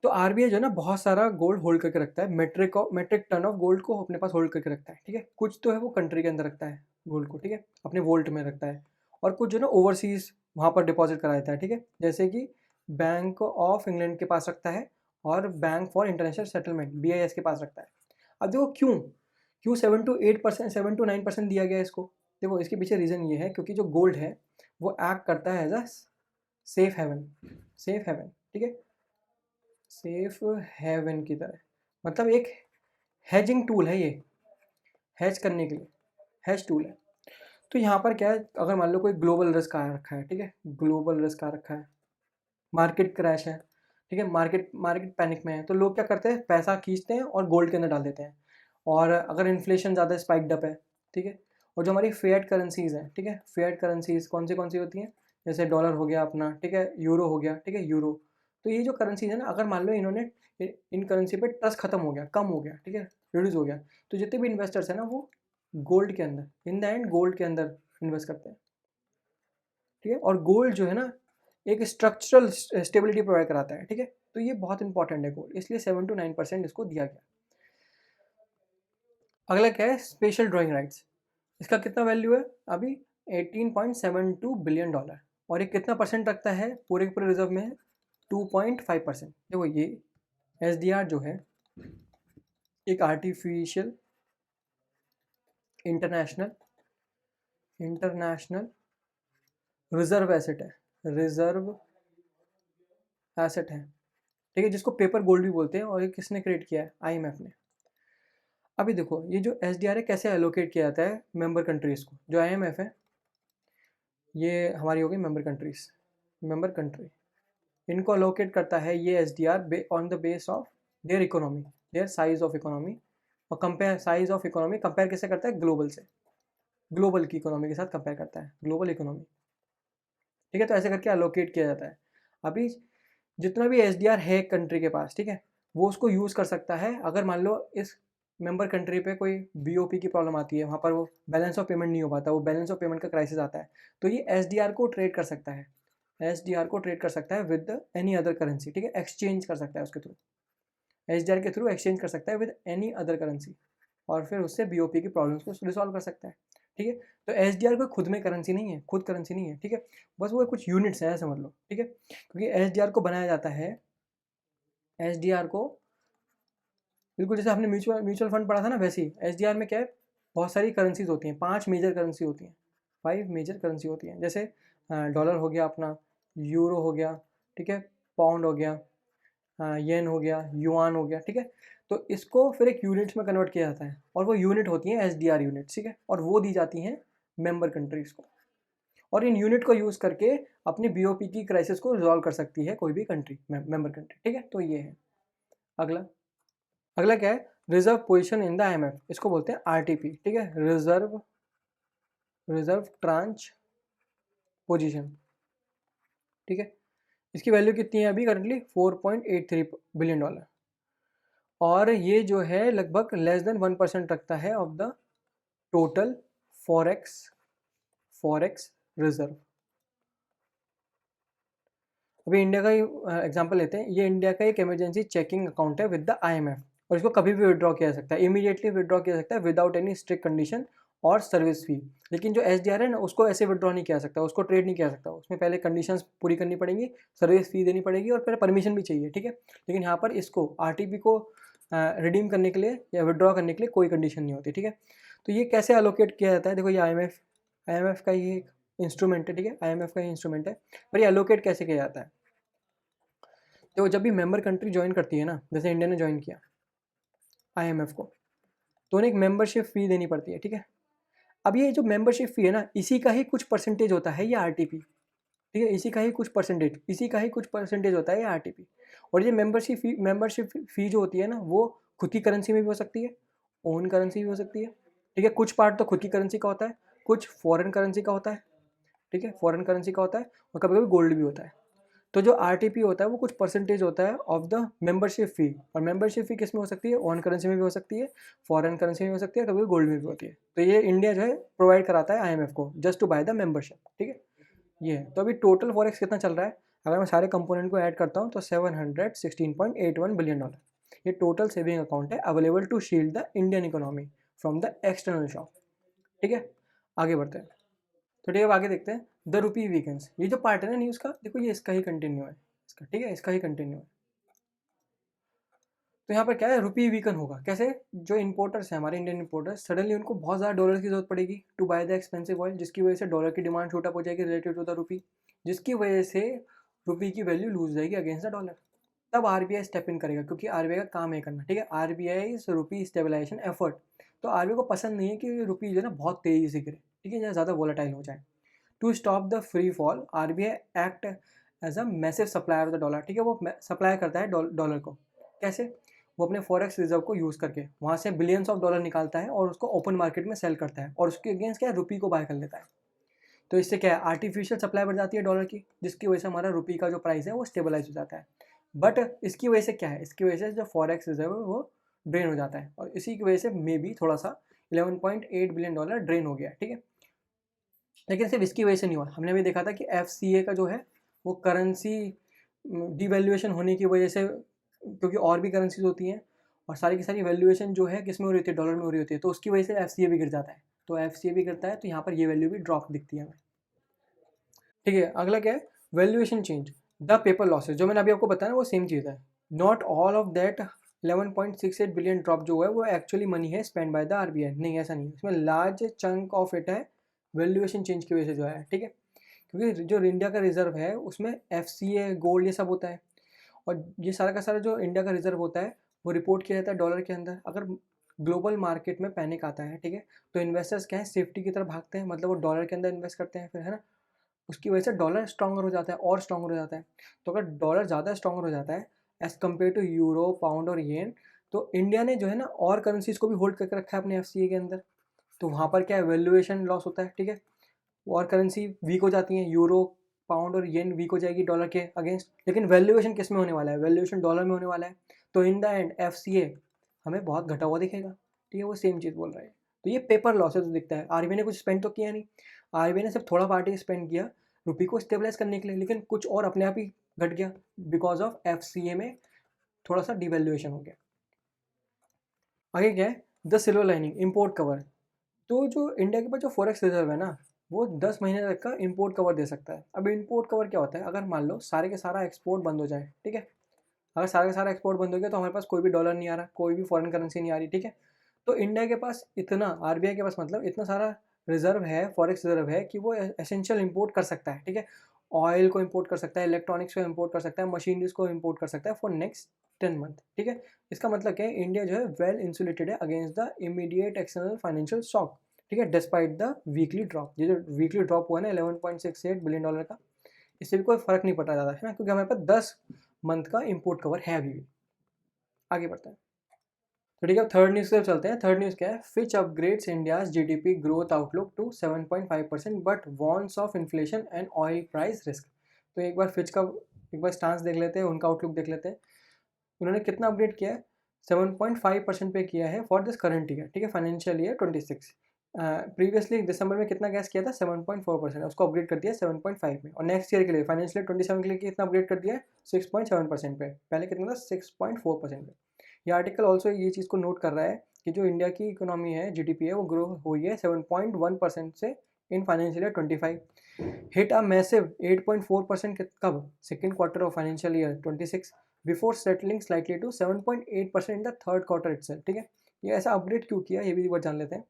तो आरबीआई जो है ना बहुत सारा गोल्ड होल्ड करके रखता है, मेट्रिक टन ऑफ गोल्ड को अपने पास होल्ड करके रखता है। ठीक है, कुछ तो है वो कंट्री के अंदर रखता है गोल्ड को, ठीक है, अपने वोल्ट में रखता है, और कुछ जो है ना ओवरसीज वहाँ पर डिपॉजिट करा देता है। ठीक है, जैसे कि बैंक ऑफ इंग्लैंड के पास रखता है, और bank for international settlement BIS के पास रखता है। अब देखो क्यों 7 to 9% दिया गया है इसको। देखो इसके पीछे रीज़न ये है, क्योंकि जो गोल्ड है वो एक्ट करता है एज अ सेफ हेवन। ठीक है, सेफ हेवन की तरह, मतलब एक हेजिंग टूल है ये, हेज करने के लिए हेज टूल है। तो यहाँ पर क्या है, अगर मान लो कोई ग्लोबल रिस्क आ रखा है, ठीक है, ग्लोबल रिस्क आ रखा है, मार्केट क्रैश है, ठीक है, मार्केट पैनिक में है, तो लोग क्या करते हैं, पैसा खींचते हैं और गोल्ड के अंदर डाल देते हैं। और अगर इन्फ्लेशन ज़्यादा स्पाइक्ड अप है, ठीक है, और जो हमारी फेयर्ड करेंसीज हैं, ठीक है, फेयर्ड करेंसीज कौन सी होती हैं, जैसे डॉलर हो गया अपना, ठीक है, यूरो हो गया, ठीक है, यूरो। तो ये जो करेंसीज है ना, अगर मान लो इन्होंने इन करेंसी पे ट्रस्ट खत्म हो गया, कम हो गया, ठीक है, रिड्यूस हो गया, तो जितने भी इन्वेस्टर्स हैं ना वो गोल्ड के अंदर, इन द एंड गोल्ड के अंदर इन्वेस्ट करते हैं। ठीक है, और गोल्ड जो है ना एक स्ट्रक्चरल स्टेबिलिटी प्रोवाइड कराता है। ठीक है, तो ये बहुत इंपॉर्टेंट है गोल्ड, इसलिए 7 to 9% इसको दिया गया। अगला क्या है, स्पेशल ड्राइंग राइट्स। इसका कितना वैल्यू है अभी, $18.72 बिलियन, और ये कितना परसेंट रखता है पूरे के पूरे रिजर्व में, 2.5%। देखो ये SDR जो है एक आर्टिफिशियल इंटरनेशनल रिजर्व एसेट है, ठीक है, जिसको पेपर गोल्ड भी बोलते हैं, और ये किसने क्रिएट किया है, IMF ने। अभी देखो ये जो SDR है कैसे एलोकेट किया जाता है मेंबर कंट्रीज़ को, जो IMF है ये हमारी हो गई मेंबर कंट्री, इनको एलोकेट करता है ये SDR on the base of their economy, their size of economy, और साइज ऑफ इकोनॉमी कंपेयर कैसे करता है, ग्लोबल से, ग्लोबल की इकोनॉमी के साथ कंपेयर करता है, ग्लोबल इकोनॉमी। ठीक है, तो ऐसे करके एलोकेट किया जाता है। अभी जितना भी SDR है कंट्री के पास, ठीक है, वो उसको यूज़ कर सकता है। अगर मान लो इस मेंबर कंट्री पे कोई BOP की प्रॉब्लम आती है, वहाँ पर वो बैलेंस ऑफ पेमेंट नहीं हो पाता, वो बैलेंस ऑफ पेमेंट का क्राइसिस आता है, तो ये SDR को ट्रेड कर सकता है विद एनी अदर करेंसी। ठीक है, एक्सचेंज कर सकता है उसके थ्रू, SDR के थ्रू एक्सचेंज कर सकता है विद एनी अदर करेंसी, और फिर उससे BOP की प्रॉब्लम्स को रिसॉल्व कर सकता है। ठीक है, तो SDR कोई खुद करेंसी नहीं है। ठीक है, बस वो कुछ यूनिट्स हैं समझ लो। ठीक है, क्योंकि SDR को बनाया जाता है, SDR को बिल्कुल जैसे आपने म्यूचुअल फंड पढ़ा था ना, वैसे ही SDR में क्या है, बहुत सारी करेंसीज होती हैं, 5 मेजर करेंसी होती हैं, 5 मेजर करेंसी होती हैं, जैसे डॉलर हो गया अपना, यूरो हो गया, ठीक है, पाउंड हो गया, येन हो गया, युआन हो गया। ठीक है, तो इसको फिर एक यूनिट्स में कन्वर्ट किया जाता है, और वो यूनिट होती है SDR यूनिट। ठीक है, और वो दी जाती हैं मेंबर कंट्रीज़ को, और इन यूनिट को यूज़ करके अपनी बीओपी की क्राइसिस को रिजॉल्व कर सकती है कोई भी कंट्री, मेंबर कंट्री, ठीक है। तो ये है। अगला अगला क्या है, reserve position in the IMF, इसको बोलते हैं आरटीपी, ठीक है, रिजर्व ट्रांच पोजीशन, ठीक है। इसकी वैल्यू कितनी है अभी करंटली, $4.83 बिलियन, और ये जो है लगभग लेस देन 1% रखता है of the total forex reserve. अभी इंडिया का ही एग्जांपल लेते हैं। ये इंडिया का एक इमरजेंसी चेकिंग अकाउंट है विद द आईएमएफ, और इसको कभी भी विड्रॉ किया जा सकता है, इमीडिएटली विड्रॉ किया जा सकता है विदाउट एनी स्ट्रिक्ट कंडीशन और सर्विस फी। लेकिन जो एसडीआर है ना, उसको ऐसे विड्रॉ नहीं किया सकता, उसको ट्रेड नहीं किया सकता, उसमें पहले कंडीशंस पूरी करनी पड़ेंगी, सर्विस फी देनी पड़ेगी और फिर परमिशन भी चाहिए, ठीक है। लेकिन यहाँ पर इसको आरटीपी को रिडीम करने के लिए या विड्रॉ करने के लिए कोई कंडीशन नहीं होती, ठीक है। तो ये कैसे एलोकेट किया जाता है, देखो ये आईएमएफ का ही एक इंस्ट्रूमेंट है, ठीक है, आईएमएफ का ही इंस्ट्रूमेंट है, पर ये एलोकेट कैसे किया जाता है। तो जब भी मेंबर कंट्री ज्वाइन करती है ना, जैसे इंडिया ने ज्वाइन किया आईएमएफ को, तो उन्हें एक मेंबरशिप फ़ी देनी पड़ती है, ठीक है। अब ये जो मेंबरशिप फ़ी है ना, इसी का ही कुछ परसेंटेज होता है ये आरटीपी, ठीक है, इसी का ही कुछ परसेंटेज होता है ये आरटीपी। और ये मेंबरशिप फ़ी जो होती है ना, वो खुद की करेंसी में भी हो सकती है, ओन करेंसी भी हो सकती है, ठीक है। कुछ पार्ट तो खुद की करेंसी का होता है, कुछ फॉरेन करेंसी का होता है, ठीक है, फॉरेन करेंसी का होता है, और कभी कभी गोल्ड भी होता है। तो जो आरटीपी होता है वो कुछ परसेंटेज होता है ऑफ द मेंबरशिप फ़ी, और मेंबरशिप फ़ी किस में हो सकती है, ऑन करेंसी में भी हो सकती है, फॉरेन करेंसी में भी हो सकती है, कभी गोल्ड में भी होती है। तो ये इंडिया जो है प्रोवाइड कराता है आईएमएफ को just to buy the membership, ठीक है। ये है। तो अभी टोटल फॉरेक्स कितना चल रहा है, अगर मैं सारे कंपोनेंट को ऐड करता हूँ तो $716.81 बिलियन, ये टोटल सेविंग अकाउंट है available to shield the Indian economy from the external shock, ठीक है। आगे बढ़ते हैं। तो ठीक है, अब आगे देखते हैं द रुपी वीकेंस। ये जो पार्ट है ना न्यूज़ का, देखो ये इसका ही कंटिन्यू है, इसका, ठीक है, इसका ही कंटिन्यू है। तो यहाँ पर क्या है, रुपी वीकन होगा कैसे, जो इंपोर्टर्स हैं हमारे इंडियन इंपोर्टर्स, सडनली उनको बहुत ज़्यादा डॉलर की जरूरत पड़ेगी to buy the expensive oil, जिसकी वजह से डॉलर की डिमांड छोटा हो जाएगी रिलेटेड टू द रुपी, जिसकी वजह से रुपी की वैल्यू लूज जाएगी अगेंस्ट द डॉलर। तब आरबीआई स्टेप इन करेगा, क्योंकि आरबीआई का काम है करना, ठीक है, आरबीआई रुपी स्टेबलाइजेशन एफर्ट। तो आरबीआई को पसंद नहीं है कि रुपी जो है ना बहुत तेज़ी से गिरे, ठीक है, या ज़्यादा वोलेटाइल हो जाए। To stop the free fall, RBI act as a massive supplier of the dollar, ठीक है, वो सप्लाई करता है डॉलर को। कैसे, वो अपने फॉरेक्स रिजर्व को यूज़ करके वहाँ से बिलियंस ऑफ डॉलर निकालता है और उसको ओपन मार्केट में सेल करता है, और उसके अगेंस्ट क्या है, रुपी को बाय कर लेता है। तो इससे क्या है, आर्टिफिशियल सप्लाई बढ़ जाती है डॉलर की, जिसकी वजह से हमारा रुपी का जो प्राइस है वो स्टेबलाइज हो जाता है। बट इसकी वजह से क्या है, इसकी वजह से जो फॉरेक्स रिजर्व है वो ड्रेन हो जाता है, और इसी की वजह से मे बी थोड़ा सा $11.8 बिलियन ड्रेन हो गया, ठीक है। लेकिन सिर्फ इसकी वजह से नहीं हुआ, हमने अभी देखा था कि एफसीए का जो है वो करेंसी डिवैल्यूएशन होने की वजह से, क्योंकि और भी करेंसीज होती हैं और सारी की सारी वैल्यूएशन जो है किस में हो रही होती है, डॉलर में हो रही होती है, तो उसकी वजह से एफसीए भी गिर जाता है। तो एफसीए भी गिरता है तो यहाँ पर ये वैल्यू भी ड्रॉप दिखती है हमें, ठीक है। अगला क्या है, valuation change the paper losses, जो मैंने अभी आपको बताया वो सेम चीज़ है। Not all of that 11.68 billion drop जो है वो एक्चुअली मनी है स्पेंड बाय द आरबीआई, नहीं ऐसा नहीं है, इसमें लार्ज चंक ऑफ इट है वैल्यूएशन चेंज की वजह से जो है, ठीक है। क्योंकि जो इंडिया का रिजर्व है उसमें एफसीए गोल्ड ये सब होता है, और ये सारा का सारा जो इंडिया का रिजर्व होता है वो रिपोर्ट किया जाता है डॉलर के अंदर। अगर ग्लोबल मार्केट में पैनिक आता है, ठीक है, तो इन्वेस्टर्स क्या है, सेफ्टी की तरफ भागते हैं, मतलब वो डॉलर के अंदर इन्वेस्ट करते हैं फिर, है ना। उसकी वजह से डॉलर स्ट्रॉन्गर हो जाता है और स्ट्रॉन्गर हो जाता है। तो अगर डॉलर ज़्यादा स्ट्रॉन्गर हो जाता है as compared to euro, pound और येन, तो इंडिया ने जो है ना और करेंसीज को भी होल्ड करके रखा है अपने एफसीए के अंदर, तो वहाँ पर क्या है, वैल्यूएशन लॉस होता है, ठीक है। और करेंसी वीक हो जाती हैं, यूरो, पाउंड और येन वीक हो जाएगी डॉलर के अगेंस्ट, लेकिन वैल्यूएशन किस में होने वाला है, वैल्यूएशन डॉलर में होने वाला है। तो इन द एंड एफसीए हमें बहुत घटा हुआ दिखेगा, ठीक है, वो सेम चीज़ बोल रहा है। तो ये पेपर लॉसेज दिखता है, आरबीआई ने कुछ स्पेंड तो किया नहीं, आरबीआई ने सिर्फ थोड़ा पार्ट ही स्पेंड किया रुपये को स्टेबलाइज करने के लिए, लेकिन कुछ और अपने आप ही घट गया बिकॉज ऑफ एफसीए में थोड़ा सा डिवैल्यूएशन हो गया। आगे क्या है, the silver lining import cover. तो जो इंडिया के पास जो फॉरेक्स रिजर्व है ना, वो 10 महीने तक का इंपोर्ट कवर दे सकता है। अब इंपोर्ट कवर क्या होता है, अगर मान लो सारे के सारा एक्सपोर्ट बंद हो जाए, ठीक है, अगर सारा का सारा एक्सपोर्ट बंद हो गया तो हमारे पास कोई भी डॉलर नहीं आ रहा, कोई भी फॉरेन करेंसी नहीं आ रही, ठीक है। तो इंडिया के पास इतना, आरबीआई के पास मतलब इतना सारा रिजर्व है, फॉरेक्स रिजर्व है कि वो एसेंशियल इंपोर्ट कर सकता है, ठीक है। ऑयल को इंपोर्ट कर सकता है, इलेक्ट्रॉनिक्स को इंपोर्ट कर सकता है, मशीनरीज को इंपोर्ट कर सकता है फॉर नेक्स्ट 10 मंथ, ठीक है। इसका मतलब क्या है, इंडिया जो है वेल इंसुलेटेड है against the immediate external financial shock, ठीक है, डिस्पाइट द वीकली ड्रॉप। ये जो वीकली ड्रॉप हुआ ना $11.68 बिलियन का, इससे भी कोई फर्क नहीं पड़ता ज़्यादा, है ना, क्योंकि हमारे पास 10 मंथ का इम्पोर्ट कवर है अभी भी। आगे बढ़ते हैं। तो ठीक है, थर्ड न्यूज़ की तरफ चलते हैं। थर्ड न्यूज़ क्या है? Fitch upgrades India's GDP growth outlook to 7.5% but warns of inflation and oil price risk. तो एक बार फिच का एक बार स्टांस देख लेते हैं, उनका आउटलुक देख लेते हैं। उन्होंने कितना अपग्रेड किया है? 7.5% पे किया है फॉर दिस करंट ईयर, ठीक है, फाइनेंशियल ईयर 26। प्रीवियसली दिसंबर में कितना गैस किया था? 7.4%, उसको अपग्रेड कर दिया 7.5 में। और नेक्स्ट ईयर के लिए फाइनेंशियल ईयर 27 के लिए कितना अपग्रेड कर दिया है? 6.7% पे। पहले कितना था? 6.4% पे। ये आर्टिकल ऑल्सो ये चीज़ को नोट कर रहा है कि जो इंडिया की इकोनॉमी है, जीडीपी है, वो ग्रो हुई है 7.1% से in financial year 25, hit a massive 8.4% कब? Second quarter of financial year 26, before settling slightly to 7.8% in the third quarter itself, ठीक है। ये ऐसा अपग्रेड क्यों किया, ये भी एक बार जान लेते हैं।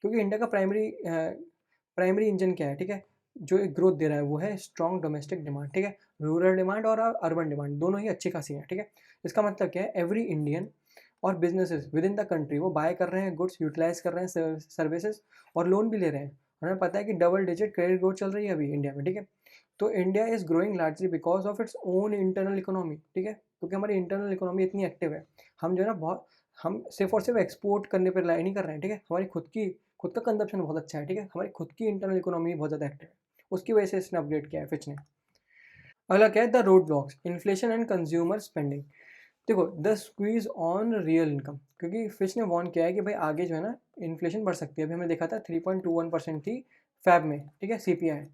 क्योंकि इंडिया का प्राइमरी इंजन क्या है, ठीक है, जो एक ग्रोथ दे रहा है वो है स्ट्रॉन्ग डोमेस्टिक डिमांड, ठीक है। रूरल डिमांड और अर्बन डिमांड दोनों ही अच्छी खासी है, ठीक है। इसका मतलब क्या है? एवरी इंडियन और businesses with in the country वो बाय कर रहे हैं गुड्स, यूटिलाइज कर रहे हैं सर्विसेज, और लोन भी ले रहे हैं। हमें पता है कि डबल डिजिट क्रेडिट ग्रोथ चल रही है अभी इंडिया में, ठीक है। तो India is growing largely because of its own internal economy, ठीक है, क्योंकि हमारी इंटरनल इकोनॉमी इतनी एक्टिव है। हम जो है ना बहुत, हम सिर्फ और सिर्फ एक्सपोर्ट करने पर रिलाई नहीं कर रहे हैं, ठीक है। हमारी खुद का कंजप्शन बहुत अच्छा है, ठीक है। हमारी खुद की इंटरनल इकोनॉमी बहुत ज़्यादा एक्टिव है, उसकी वजह से इसने अपग्रेड किया है फिच ने। अगला क्या है? The road blocks, inflation and consumer spending. देखो, the squeeze on real income, क्योंकि फिच ने वार्न किया है कि भाई आगे जो है ना इन्फ्लेशन बढ़ सकती है। अभी हमने देखा था 3.21% थी फैब में, ठीक है, सीपीआई।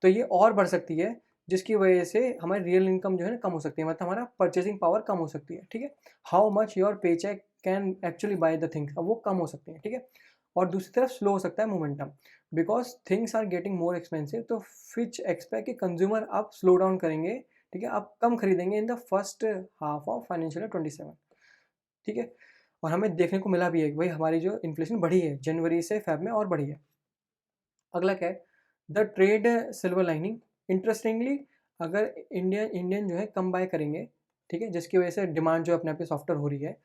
तो ये और बढ़ सकती है, जिसकी वजह से हमारी रियल इनकम जो है ना कम हो सकती है, मतलब हमारा परचेसिंग पावर कम हो सकती है, ठीक है। How much your pay check can actually buy the things, अब वो कम हो सकती है, ठीक है। और दूसरी तरफ स्लो हो सकता है momentum, because things are getting more expensive. तो फिच एक्सपेक्ट कि कंज्यूमर आप स्लो डाउन करेंगे, ठीक है, आप कम खरीदेंगे in the first half of financial 27, ठीक है। और हमें देखने को मिला भी है कि भाई हमारी जो इन्फ्लेशन बढ़ी है जनवरी से फेब में और बढ़ी है। अगला क्या है? The trade silver lining. Interestingly, अगर इंडियन जो है कम बाय करेंगे, ठीक है, जिसकी वजह से डिमांड जो अपने आप सॉफ्टर हो रही है,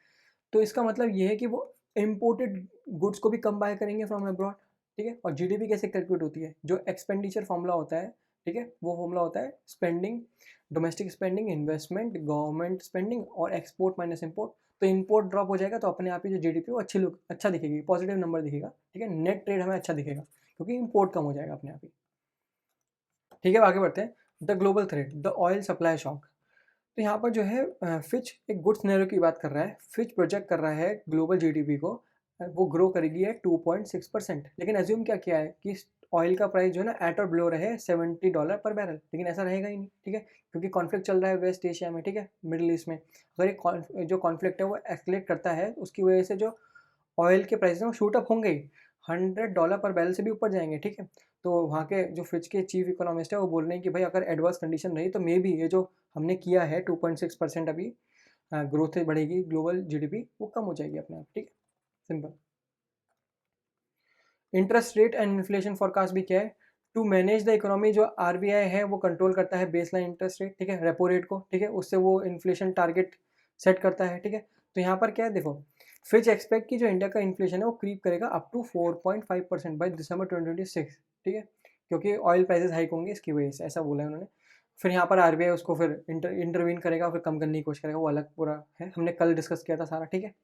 तो इसका मतलब ये है कि वो इम्पोर्टेड गुड्स को भी कम बाय करेंगे फ्रॉम अब्रॉड, ठीक है। और जीडीपी कैसे कैलकुलेट होती है? जो एक्सपेंडिचर फॉर्मूला होता है, ठीक है, वो फॉर्मूला होता है spending, domestic spending, investment, government spending और एक्सपोर्ट माइनस इम्पोर्ट। तो इम्पोर्ट ड्रॉप हो जाएगा तो अपने आप ही जो जीडीपी वो अच्छी लुक अच्छा दिखेगी, पॉजिटिव नंबर दिखेगा, ठीक है। नेट ट्रेड हमें अच्छा दिखेगा क्योंकि इम्पोर्ट कम हो जाएगा अपने आप ही, ठीक है। आगे बढ़ते हैं। The global threat, the oil supply shock. तो यहाँ पर जो है फिच एक गुड सिनेरियो की बात कर रहा है। फिच प्रोजेक्ट कर रहा है ग्लोबल जीडीपी को वो ग्रो करेगी है 2.6%, लेकिन अज्यूम क्या किया है कि ऑयल का प्राइस जो है ना एट और बिलो रहे $70 पर बैरल, लेकिन ऐसा रहेगा ही नहीं, ठीक है, क्योंकि कॉन्फ्लिक्ट चल रहा है वेस्ट एशिया में, ठीक है, मिडिल ईस्ट में। अगर जो कॉन्फ्लिक्ट है वो एक्सलेट करता है, उसकी वजह से जो ऑयल के प्राइस हैं वो शूट अप होंगे ही, $100 पर बैरल से भी ऊपर जाएंगे, ठीक है। तो वहाँ के जो फिच के चीफ इकोनॉमिस्ट है वो बोल रहे हैं कि भाई अगर एडवर्स कंडीशन रही तो मे बी ये जो हमने किया है 2.6% अभी ग्रोथ बढ़ेगी ग्लोबल जीडीपी, वो कम हो जाएगी अपने आप, ठीक है, simple. Interest rate and inflation forecast भी क्या है? टू मैनेज द इकोनॉमी, जो आरबीआई है वो कंट्रोल करता है बेस लाइन इंटरेस्ट रेट, ठीक है, रेपो रेट को, ठीक है, उससे वो इन्फ्लेशन टारगेट सेट करता है, ठीक है। तो यहाँ पर क्या है देखो, फिच एक्सपेक्ट की जो इंडिया का इन्फ्लेशन है वो क्रीप करेगा अप टू 4.5% बाई दिसंबर 2026, ठीक है, क्योंकि ऑयल प्राइसेस हाइक होंगे इसकी वजह से, ऐसा बोला है उन्होंने। फिर यहाँ पर आरबीआई उसको फिर इंटरवीन करेगा, फिर कम करने की कोशिश करेगा, वो अलग पूरा है, हमने कल डिस्कस किया था सारा, ठीक है।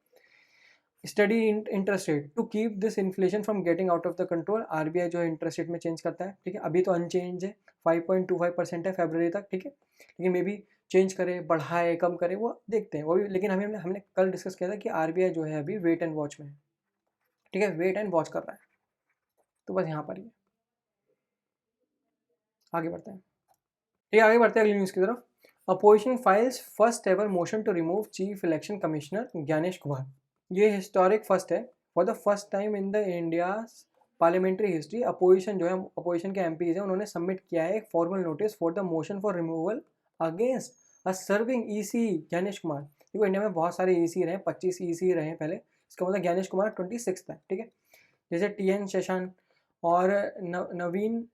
Steady interest rate to keep this inflation from getting out of the control. RBI जो है इंटरेस्ट रेट में चेंज करता है, ठीक है, अभी तो अनचेंज है, 5.25% है फरवरी तक, ठीक है, लेकिन मे बी चेंज करे, बढ़ाए, कम करे, वो देखते हैं वो भी। लेकिन हमने हमने कल डिस्कस किया था कि आरबीआई जो है अभी वेट एंड वॉच में है, ठीक है, वेट एंड वॉच कर रहा है। तो बस यहाँ पर ही है। आगे बढ़ते हैं, ठीक है, आगे बढ़ते हैं अगली न्यूज़ की तरफ। Opposition files first ever motion to remove chief election commissioner Gyanesh Kumar. ये हिस्टोरिक फर्स्ट है, for the first time in the India parliamentary history opposition जो है, अपोजिशन के एमपीज हैं, उन्होंने सबमिट किया है एक formal notice for the motion for removal against a serving EC Gyanesh Kumar. देखो इंडिया में बहुत सारे ईसी रहे, 25 ईसी रहे हैं पहले, इसका मतलब ज्ञानेश कुमार 26 है, ठीक है। जैसे TN शशांक और नवीन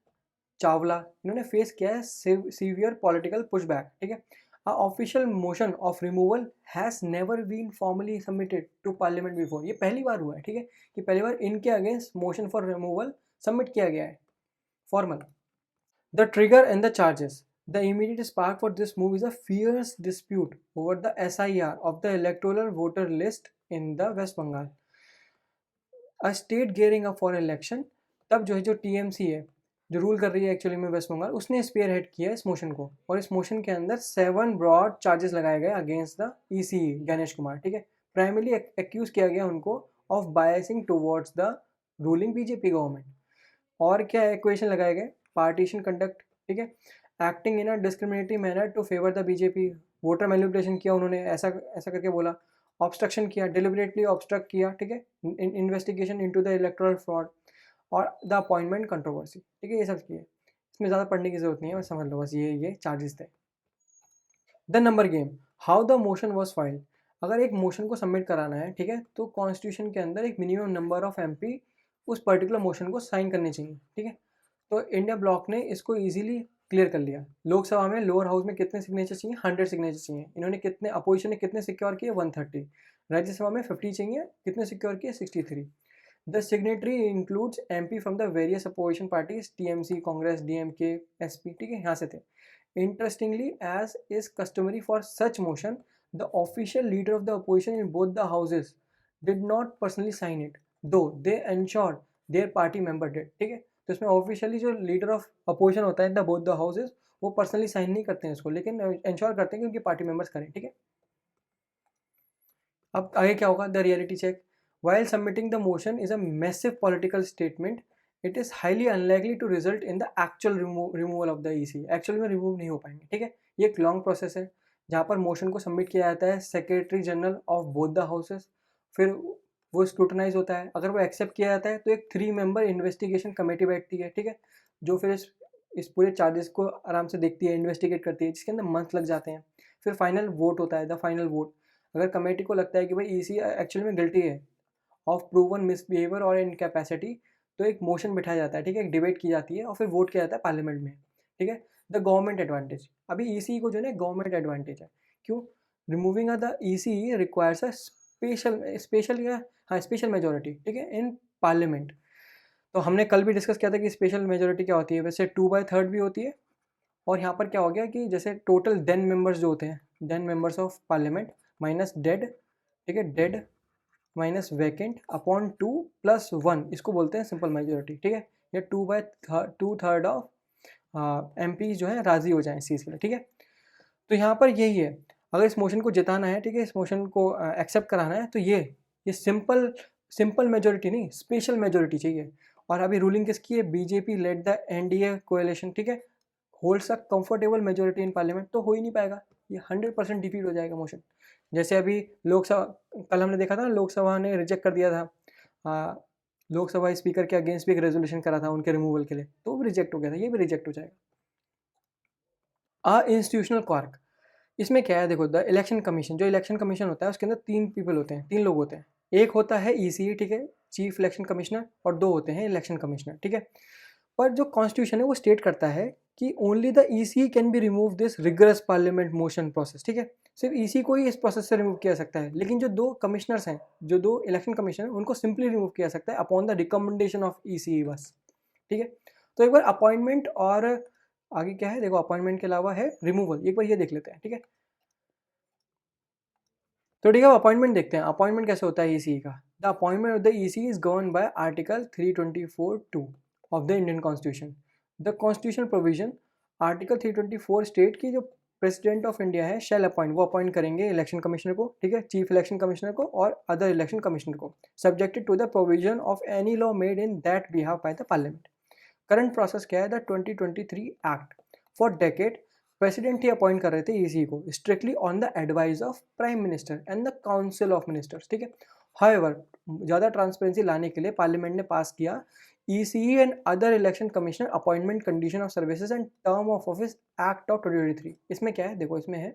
चावला, इन्होंने फेस किया है सीवियर पॉलिटिकल पुशबैक, ठीक है। A official motion of removal has never been formally submitted to parliament before. ये पहली बार हुआ है, ठीक है, कि पहली बार इनके against motion for removal submit किया गया है formal. The trigger and the charges. The immediate spark for this move is a fierce dispute over the SIR of the electoral voter list in the West Bengal. A state gearing up for election. तब जो है जो TMC है जो rule कर रही है actually में वेस्ट बंगाल, उसने स्पेयर हेड किया इस मोशन को, और इस मोशन के अंदर 7 ब्रॉड चार्जेस लगाए गए against the ECE Ganesh Kumar, ठीक है. प्राइमरली एक्यूज किया गया उनको of biasing towards the ruling BJP government. और क्या एक्वेशन लगाए गए, पार्टीशन कंडक्ट, ठीक है, acting in a discriminatory manner to favour the BJP, voter manipulation किया उन्होंने, ऐसा ऐसा करके बोला, ऑब्स्ट्रक्शन किया, डिलिबरेटली ऑब्स्ट्रक्ट किया, ठीक है, investigation into the electoral fraud और द अपॉइंटमेंट कंट्रोवर्सी, ठीक है, ये सब किए. इसमें ज़्यादा पढ़ने की जरूरत नहीं है, बस समझ लो, बस ये चार्जेस थे. The number game, how the motion was filed. अगर एक मोशन को सबमिट कराना है, ठीक है, तो कॉन्स्टिट्यूशन के अंदर एक मिनिमम नंबर ऑफ MP उस पर्टिकुलर मोशन को साइन करने चाहिए, ठीक है. तो इंडिया ब्लॉक ने इसको इजीली क्लियर कर लिया. लोकसभा में लोअर हाउस में कितने सिग्नेचर चाहिए, 100 सिग्नेचर चाहिए. इन्होंने कितने, अपोजिशन ने कितने सिक्योर किए, 130. राज्यसभा में 50 चाहिए, कितने सिक्योर किए, 63. The signatory includes MP from the various opposition parties, TMC, Congress, DMK, SP, ठीक है, यहाँ से थे. Interestingly, as is customary for such motion, the official leader of the opposition in both the houses did not personally sign it, though they ensure their party member did, ठीक है. तो इसमें officially जो लीडर ऑफ अपोजिशन होता है in the both the houses, वो personally sign नहीं करते हैं इसको, लेकिन एंश्योर करते हैं कि उनके पार्टी मेंबर्स करें, ठीक है. अब आगे क्या होगा, the reality check. While submitting the motion is a massive political statement, it is highly unlikely to result in the actual removal of the EC. Actually में रिमूव नहीं हो पाएंगे, ठीक है. ये एक लॉन्ग प्रोसेस है जहाँ पर मोशन को सबमिट किया जाता है secretary general of both the houses, फिर वो स्क्रूटनाइज होता है. अगर वो एक्सेप्ट किया जाता है तो एक 3 मेंबर इन्वेस्टिगेशन कमेटी बैठती है, ठीक है, जो फिर इस पूरे चार्जेस को आराम से देखती है, इन्वेस्टिगेट करती है, जिसके अंदर मंथ लग जाते हैं. फिर फाइनल वोट होता है, द फाइनल वोट. अगर कमेटी को लगता है कि भाई EC एक्चुअली में गिल्टी है ऑफ प्रूवन मिसबिहेवियर और इनकैपेसिटी, तो एक मोशन बिठाया जाता है, ठीक है, एक डिबेट की जाती है और फिर वोट किया जाता है पार्लियामेंट में, ठीक है. The government advantage. अभी EC को जो है गवर्नमेंट एडवांटेज है. क्यों? Removing the EC requires a special majority, ठीक है, इन पार्लियामेंट. तो हमने कल भी डिस्कस किया था कि स्पेशल मेजोरिटी क्या होती है. वैसे 2/3 भी होती है, और यहाँ पर क्या हो गया कि जैसे टोटल देन मेंबर्स जो होते हैं, then members of parliament minus dead, ठीक है, डेड माइनस वैकेंट अपॉन 2 + 1, इसको बोलते हैं सिंपल मेजोरिटी, ठीक है. या 2/3 ऑफ MP जो है राजी हो जाए इस चीज़ के लिए, ठीक है. तो यहाँ पर यही है, अगर इस मोशन को जिताना है, ठीक है, इस मोशन को एक्सेप्ट कराना है, तो ये सिंपल मेजोरिटी नहीं, स्पेशल मेजोरिटी चाहिए. और अभी रूलिंग किसकी है, BJP led the NDA coalition, ठीक है, holds a comfortable majority in parliament. तो हो ही नहीं पाएगा, ये 100% डिफीट हो जाएगा मोशन. जैसे अभी लोकसभा, कल हमने देखा था ना, लोकसभा ने रिजेक्ट कर दिया था, लोकसभा स्पीकर के अगेंस्ट भी एक रेजोल्यूशन करा था उनके रिमूवल के लिए, तो वो रिजेक्ट हो गया था, ये भी रिजेक्ट हो जाएगा. Institutional quark. इसमें क्या है, देखो, द इलेक्शन कमीशन, जो इलेक्शन कमीशन होता है उसके अंदर 3 पीपल होते हैं, 3 लोग होते हैं. एक होता है ECE, ठीक है, चीफ इलेक्शन कमिश्नर, और 2 होते हैं इलेक्शन कमिश्नर, ठीक है. पर जो कॉन्स्टिट्यूशन है वो स्टेट करता है कि only the ECE can be remove this rigorous parliament motion process, ठीक है. सिर्फ ECE को ही इस प्रोसेस से रिमूव किया सकता है, लेकिन जो 2 कमिश्नर्स हैं, जो 2 इलेक्शन कमिश्नर, उनको सिंपली रिमूव किया सकता है upon the recommendation of ECE बस, ठीक है. तो एक बार अपॉइंटमेंट और आगे क्या है, देखो, अपॉइंटमेंट के अलावा है रिमूवल, एक बार ये देख लेते हैं, ठीक है. तो ठीक है, अपॉइंटमेंट देखते हैं. अपॉइंटमेंट कैसे होता है ECE का. The appointment of the ECE is govern by article 324(2) of the Indian constitution. The constitution provision article 324 state की जो प्रेसिडेंट ऑफ इंडिया है शैल अपॉइंट, वो अपॉइंट करेंगे इलेक्शन कमिश्नर को, ठीक है, चीफ इलेक्शन कमिश्नर को और अदर इलेक्शन कमिश्नर को, subjected to the provision of any law made in that behalf by the parliament. Current process क्या है, the 2023 act. For decade president ही अपॉइंट कर रहे थे ECE को, strictly on the advice of prime minister and the council of ministers, ठीक है. However, ज़्यादा ट्रांसपेरेंसी लाने के लिए पार्लियामेंट ने पास किया ECE and other election commissioner appointment condition of services and term of office act of 2023. इसमें क्या है, देखो, इसमें है,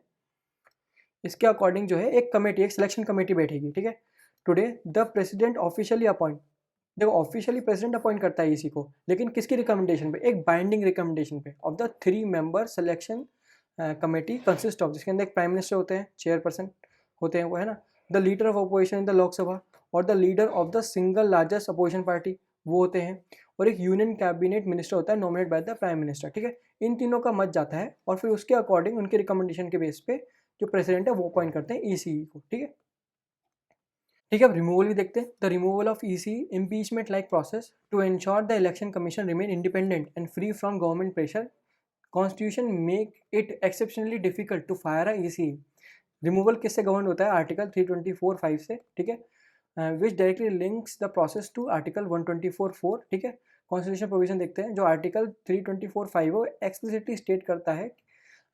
इसके अकॉर्डिंग जो है एक कमेटी, एक सिलेक्शन कमेटी बैठेगी, ठीक है. Today the president officially appoint, देखो, ऑफिशियली प्रेसिडेंट अपॉइंट करता है ECE को, लेकिन किसकी रिकमेंडेशन पे, एक बाइंडिंग रिकमेंडेशन पे of the 3 member selection committee consist of, जिसके अंदर एक प्राइम मिनिस्टर होते हैं, चेयरपर्सन होते हैं वो, है ना, the leader of opposition in the Lok Sabha और the leader of the single largest opposition party वो होते हैं, और एक यूनियन कैबिनेट मिनिस्टर होता है nominate by the prime minister, ठीक है। इन तीनों का मत जाता है और फिर उसके अकॉर्डिंग उनके रिकमेंडेशन के बेस पे जो प्रेसिडेंट है वो अपॉइंट करते हैं ईसीई को, ठीक है। ठीक है, अब रिमूवल भी देखते हैं। The removal of EC impeachment like process to ensure the election commission remain independent and free from government pressure, constitution make it exceptionally difficult to fire a EC. Removal किससे गवर्न होता है? Article 324(5) से, ठीक है, which directly links the process to article 124(4), ठीक है। Constitution provision देखते हैं, जो आर्टिकल 324(5) वो एक्सप्लिसिटली स्टेट करता है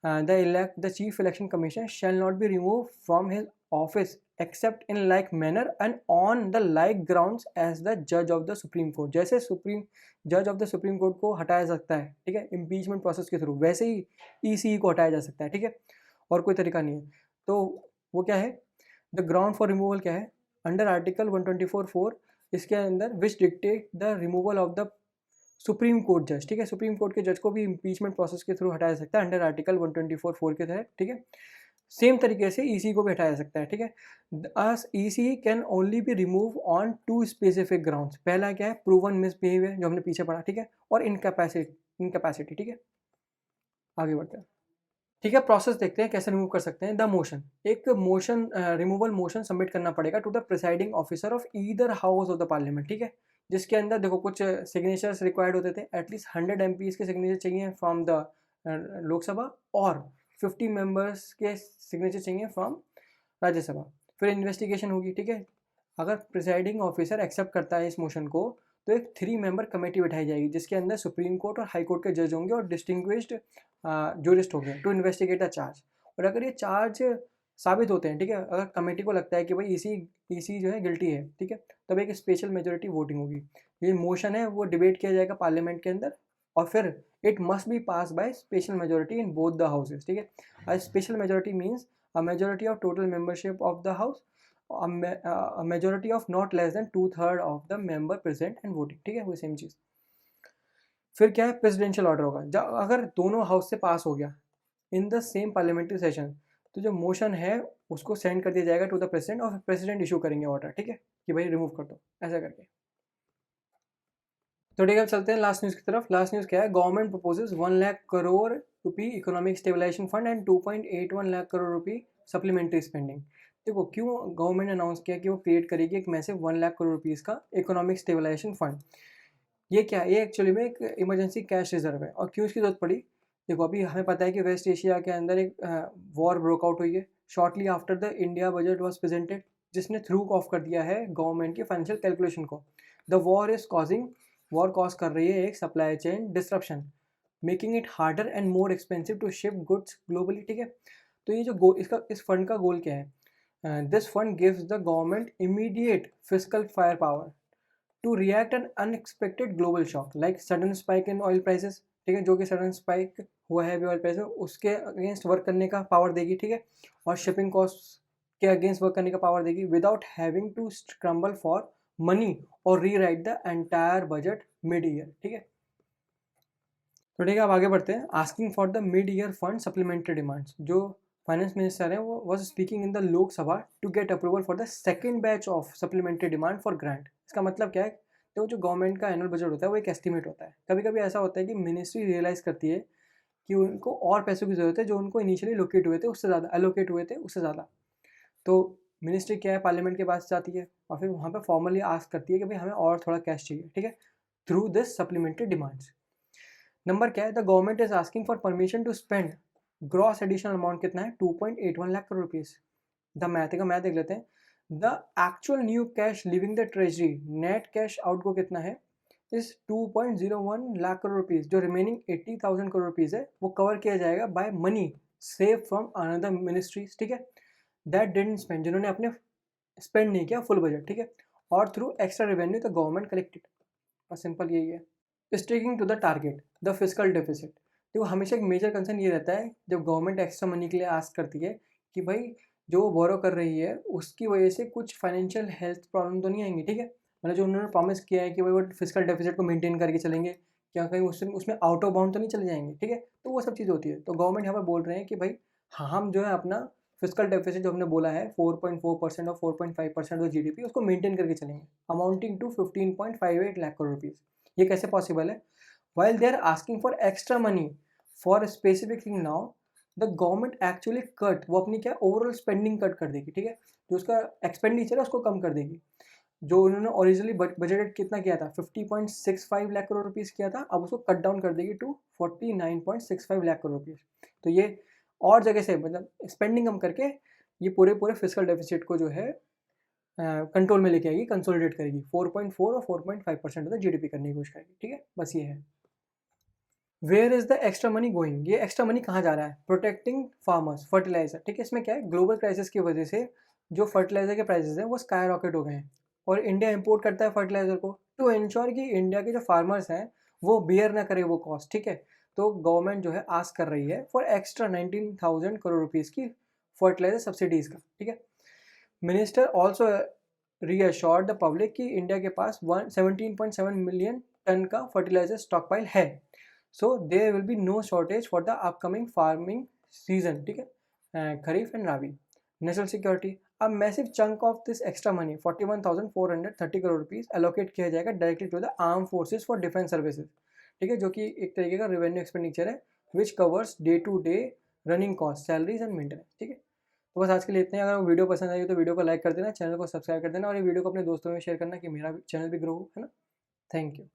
the chief election commissioner shall not be removed from his office except in like manner and on the like grounds as the judge of the supreme court। जैसे supreme जज of the supreme court को हटाया जा सकता है, ठीक है, impeachment process के थ्रू, वैसे ही ईसीई को हटाया जा सकता है, ठीक है, और कोई तरीका नहीं है। तो वो क्या है, द ग्राउंड फॉर रिमूवल क्या है, अंडर आर्टिकल 124(4) इसके अंदर which dictate the removal of the supreme court जज, ठीक है, सुप्रीम कोर्ट के जज को भी इम्पीचमेंट प्रोसेस के थ्रू हटाया जा सकता है अंडर आर्टिकल 124(4) के तहत, ठीक है। सेम तरीके से ईसी को भी हटाया जा सकता है, ठीक है। EC can only be remove on 2 specific grounds. पहला क्या है, प्रूवन मिसबिहेवियर, जो हमने पीछे पढ़ा, ठीक है, और इनकैपेसिटी, ठीक है। आगे बढ़ते हैं, ठीक है। प्रोसेस देखते हैं कैसे रिमूव कर सकते हैं। द मोशन, एक मोशन रिमूवल मोशन सबमिट करना पड़ेगा to the presiding officer of either house of the parliament, ठीक है, जिसके अंदर देखो कुछ सिग्नेचर्स रिक्वायर्ड होते थे, एटलीस्ट 100 MPs के सिग्नेचर चाहिए फ्रॉम द लोकसभा और 50 मेंबर्स के सिग्नेचर चाहिए फ्रॉम राज्यसभा। फिर इन्वेस्टिगेशन होगी, ठीक है। अगर प्रिसाइडिंग ऑफिसर एक्सेप्ट करता है इस मोशन को तो एक 3 मेंबर कमेटी बिठाई जाएगी, जिसके अंदर सुप्रीम कोर्ट और हाई कोर्ट के जज होंगे और डिस्टिंग्विश्ड जूरिस्ट होंगे टू इन्वेस्टिगेट द चार्ज। और अगर ये चार्ज साबित होते हैं, ठीक है, अगर कमेटी को लगता है कि भाई इसी जो है गिल्टी है, ठीक है, तब एक स्पेशल मेजोरिटी वोटिंग होगी। ये मोशन है वो डिबेट किया जाएगा पार्लियामेंट के अंदर और फिर it must be pass by special majority in both the houses, ठीक है। Special majority means a majority of total membership of the house, a majority of not less than 2/3 of the member present and voting, ठीक है, वो same चीज़। फिर क्या है, presidential order होगा। जब अगर दोनों हाउस से पास हो गया in the same parliamentary session, तो जो मोशन है उसको सेंड कर दिया जाएगा टू द प्रेसिडेंट और प्रेसिडेंट इशू करेंगे ऑर्डर, ठीक है, कि भाई रिमूव कर दो, ऐसा करके। तो ठीक है, चलते हैं लास्ट न्यूज़ की तरफ। लास्ट न्यूज़ क्या है, government proposes 1 lakh crore rupee economic stabilisation fund and 2.81 lakh crore rupee supplementary spending. देखो क्यों गवर्नमेंट ने अनाउंस किया कि वो क्रिएट करेगी एक मैसिव 1 लाख करोड़ रुपीज़ का इकोनॉमिक स्टेबलाइजेशन फंड। ये क्या है, ये एक्चुअली में एक इमरजेंसी कैश रिजर्व है। और क्यों इसकी जरूरत पड़ी, देखो अभी हमें पता है कि वेस्ट एशिया के अंदर एक वॉर ब्रोकआउट हुई है shortly after the India budget was presented, जिसने थ्रू ऑफ कर दिया है गवर्नमेंट की फाइनेंशियल कैलकुलेशन को। द वॉर कॉज कर रही है एक supply chain disruption, making it harder and more expensive to ship goods globally, ठीक है। तो ये जो इस फंड का गोल क्या है, this fund gives the government immediate fiscal fire power to react an unexpected global shock like sudden spike in oil prices, ठीक है, जो कि सडन स्पाइक हुआ है अभी ऑयल प्राइस में, उसके अगेंस्ट वर्क करने का पावर देगी, ठीक है, और शिपिंग कॉस्ट के अगेंस्ट वर्क करने का पावर देगी without having to scramble for money और rewrite the entire budget mid year, ठीक है। तो ठीक है, अब आगे बढ़ते हैं। Asking for the mid year fund supplementary demands, जो फाइनेंस मिनिस्टर है वो was speaking in the Lok Sabha to get approval for the second batch of supplementary demand for grant. इसका मतलब क्या है, तो जो गवर्नमेंट का एनुअल बजट होता है वो एक एस्टिमेट होता है। कभी कभी ऐसा होता है कि मिनिस्ट्री रियलाइज़ करती है कि उनको और पैसों की ज़रूरत है जो उनको इनिशियली लोकेट हुए थे उससे ज़्यादा, एलोकेट हुए थे उससे ज़्यादा। तो मिनिस्ट्री क्या है, पार्लियामेंट के पास जाती है और फिर वहाँ पर फॉर्मली आस्क करती है कि भाई हमें और थोड़ा कैश चाहिए, ठीक है, through this supplementary demands. Number क्या है, the government is asking for permission to spend gross additional amount कितना है, 2.81 lakh crore rupees. The math का मैथ देख लेते हैं। The actual new cash leaving the treasury, net cash out को कितना है, इस 2.01 लाख करोड़ रुपीज़। जो रिमेनिंग 80,000 करोड़ रुपीज़ है वो कवर किया जाएगा by money save from another ministries, ठीक है, दैट डिडंट स्पेंड, जिन्होंने अपने स्पेंड नहीं किया फुल बजट, ठीक है, और through extra revenue the government collected. बस सिंपल यही है। Sticking to the target, the physical deficit. देखो हमेशा एक मेजर कंसर्न ये रहता है जब गवर्नमेंट एक्स्ट्रा मनी के लिए आस्क करती है कि भाई जो वो बोरो कर रही है उसकी वजह से कुछ फाइनेंशियल हेल्थ प्रॉब्लम तो नहीं आएंगी, ठीक है, मतलब जो उन्होंने प्रॉमिस किया है कि भाई वो फिजिकल डेफिसिट को मेंटेन करके चलेंगे, क्या कहीं उसमें आउट ऑफ बाउंड तो नहीं चले जाएंगे, ठीक है। तो वो सब चीज़ होती है। तो गवर्नमेंट यहाँ पर बोल रहे हैं कि भाई हाँ, हम जो है अपना फिजिकल डेफिसिट जो हमने बोला है 4.4% और 4.5% ऑफ जीडीपी उसको मेंटेन करके चलेंगे, amounting to 15.58 lakh crore rupees. ये कैसे पॉसिबल है? While they are asking for extra money for specific thing now, the government actually cut, वो अपनी क्या ओवरऑल स्पेंडिंग कट कर देगी, ठीक है। जो उसका एक्सपेंडिचर है उसको कम कर देगी। जो उन्होंने ओरिजिनली बजटेड कितना किया था 50.65 लाख करोड़ रुपीज़ किया था, अब उसको कट डाउन कर देगी टू 49.65 लाख करोड़ रुपीज़। तो ये और जगह से मतलब स्पेंडिंग कम करके ये पूरे पूरे फिजिकल डेफिसिट को जो है कंट्रोल में लेके आएगी, कंसोलिडेट करेगी, 4.4 और 4.5% ऑफ द जीडीपी करने की कोशिश करेगी, ठीक है। बस ये है। Where is the extra money going, ये एक्स्ट्रा मनी कहाँ जा रहा है? प्रोटेक्टिंग फार्मर्स, फर्टिलाइजर, ठीक है। इसमें क्या है, ग्लोबल क्राइसिस की वजह से जो फर्टिलाइजर के प्राइसेस हैं वो स्काई रॉकेट हो गए हैं और इंडिया इंपोर्ट करता है फर्टिलाइजर को टू इंश्योर कि इंडिया के जो फार्मर्स हैं वो बियर ना करे वो कॉस्ट, ठीक है। तो गवर्नमेंट जो है आस्क कर रही है फॉर एक्स्ट्रा 19,000 करोड़ रुपीज़ की फर्टिलाइजर सब्सिडीज का, ठीक है। Minister also reassured the public कि इंडिया के पास 17.7 मिलियन टन का फर्टिलाइजर स्टॉक पाइल है। So there will be no shortage for the upcoming farming season, ठीक है, kharif and rabi. National security, a massive chunk of this extra money 41,430 crore rupees allocate किया जाएगा directly to the arm forces for defence services, ठीक है, जो कि एक तरीके का रेवेन्यू एक्सपेंडिचर है which covers day to day running cost, salaries and maintenance, ठीक है। तो बस आज के लिए इतने। अगर वीडियो पसंद आई तो वीडियो को लाइक कर देना, चैनल को सब्सक्राइब कर देना और ये वीडियो को अपने दोस्तों में शेयर करना कि मेरा चैनल भी ग्रो हो, है ना। Thank you.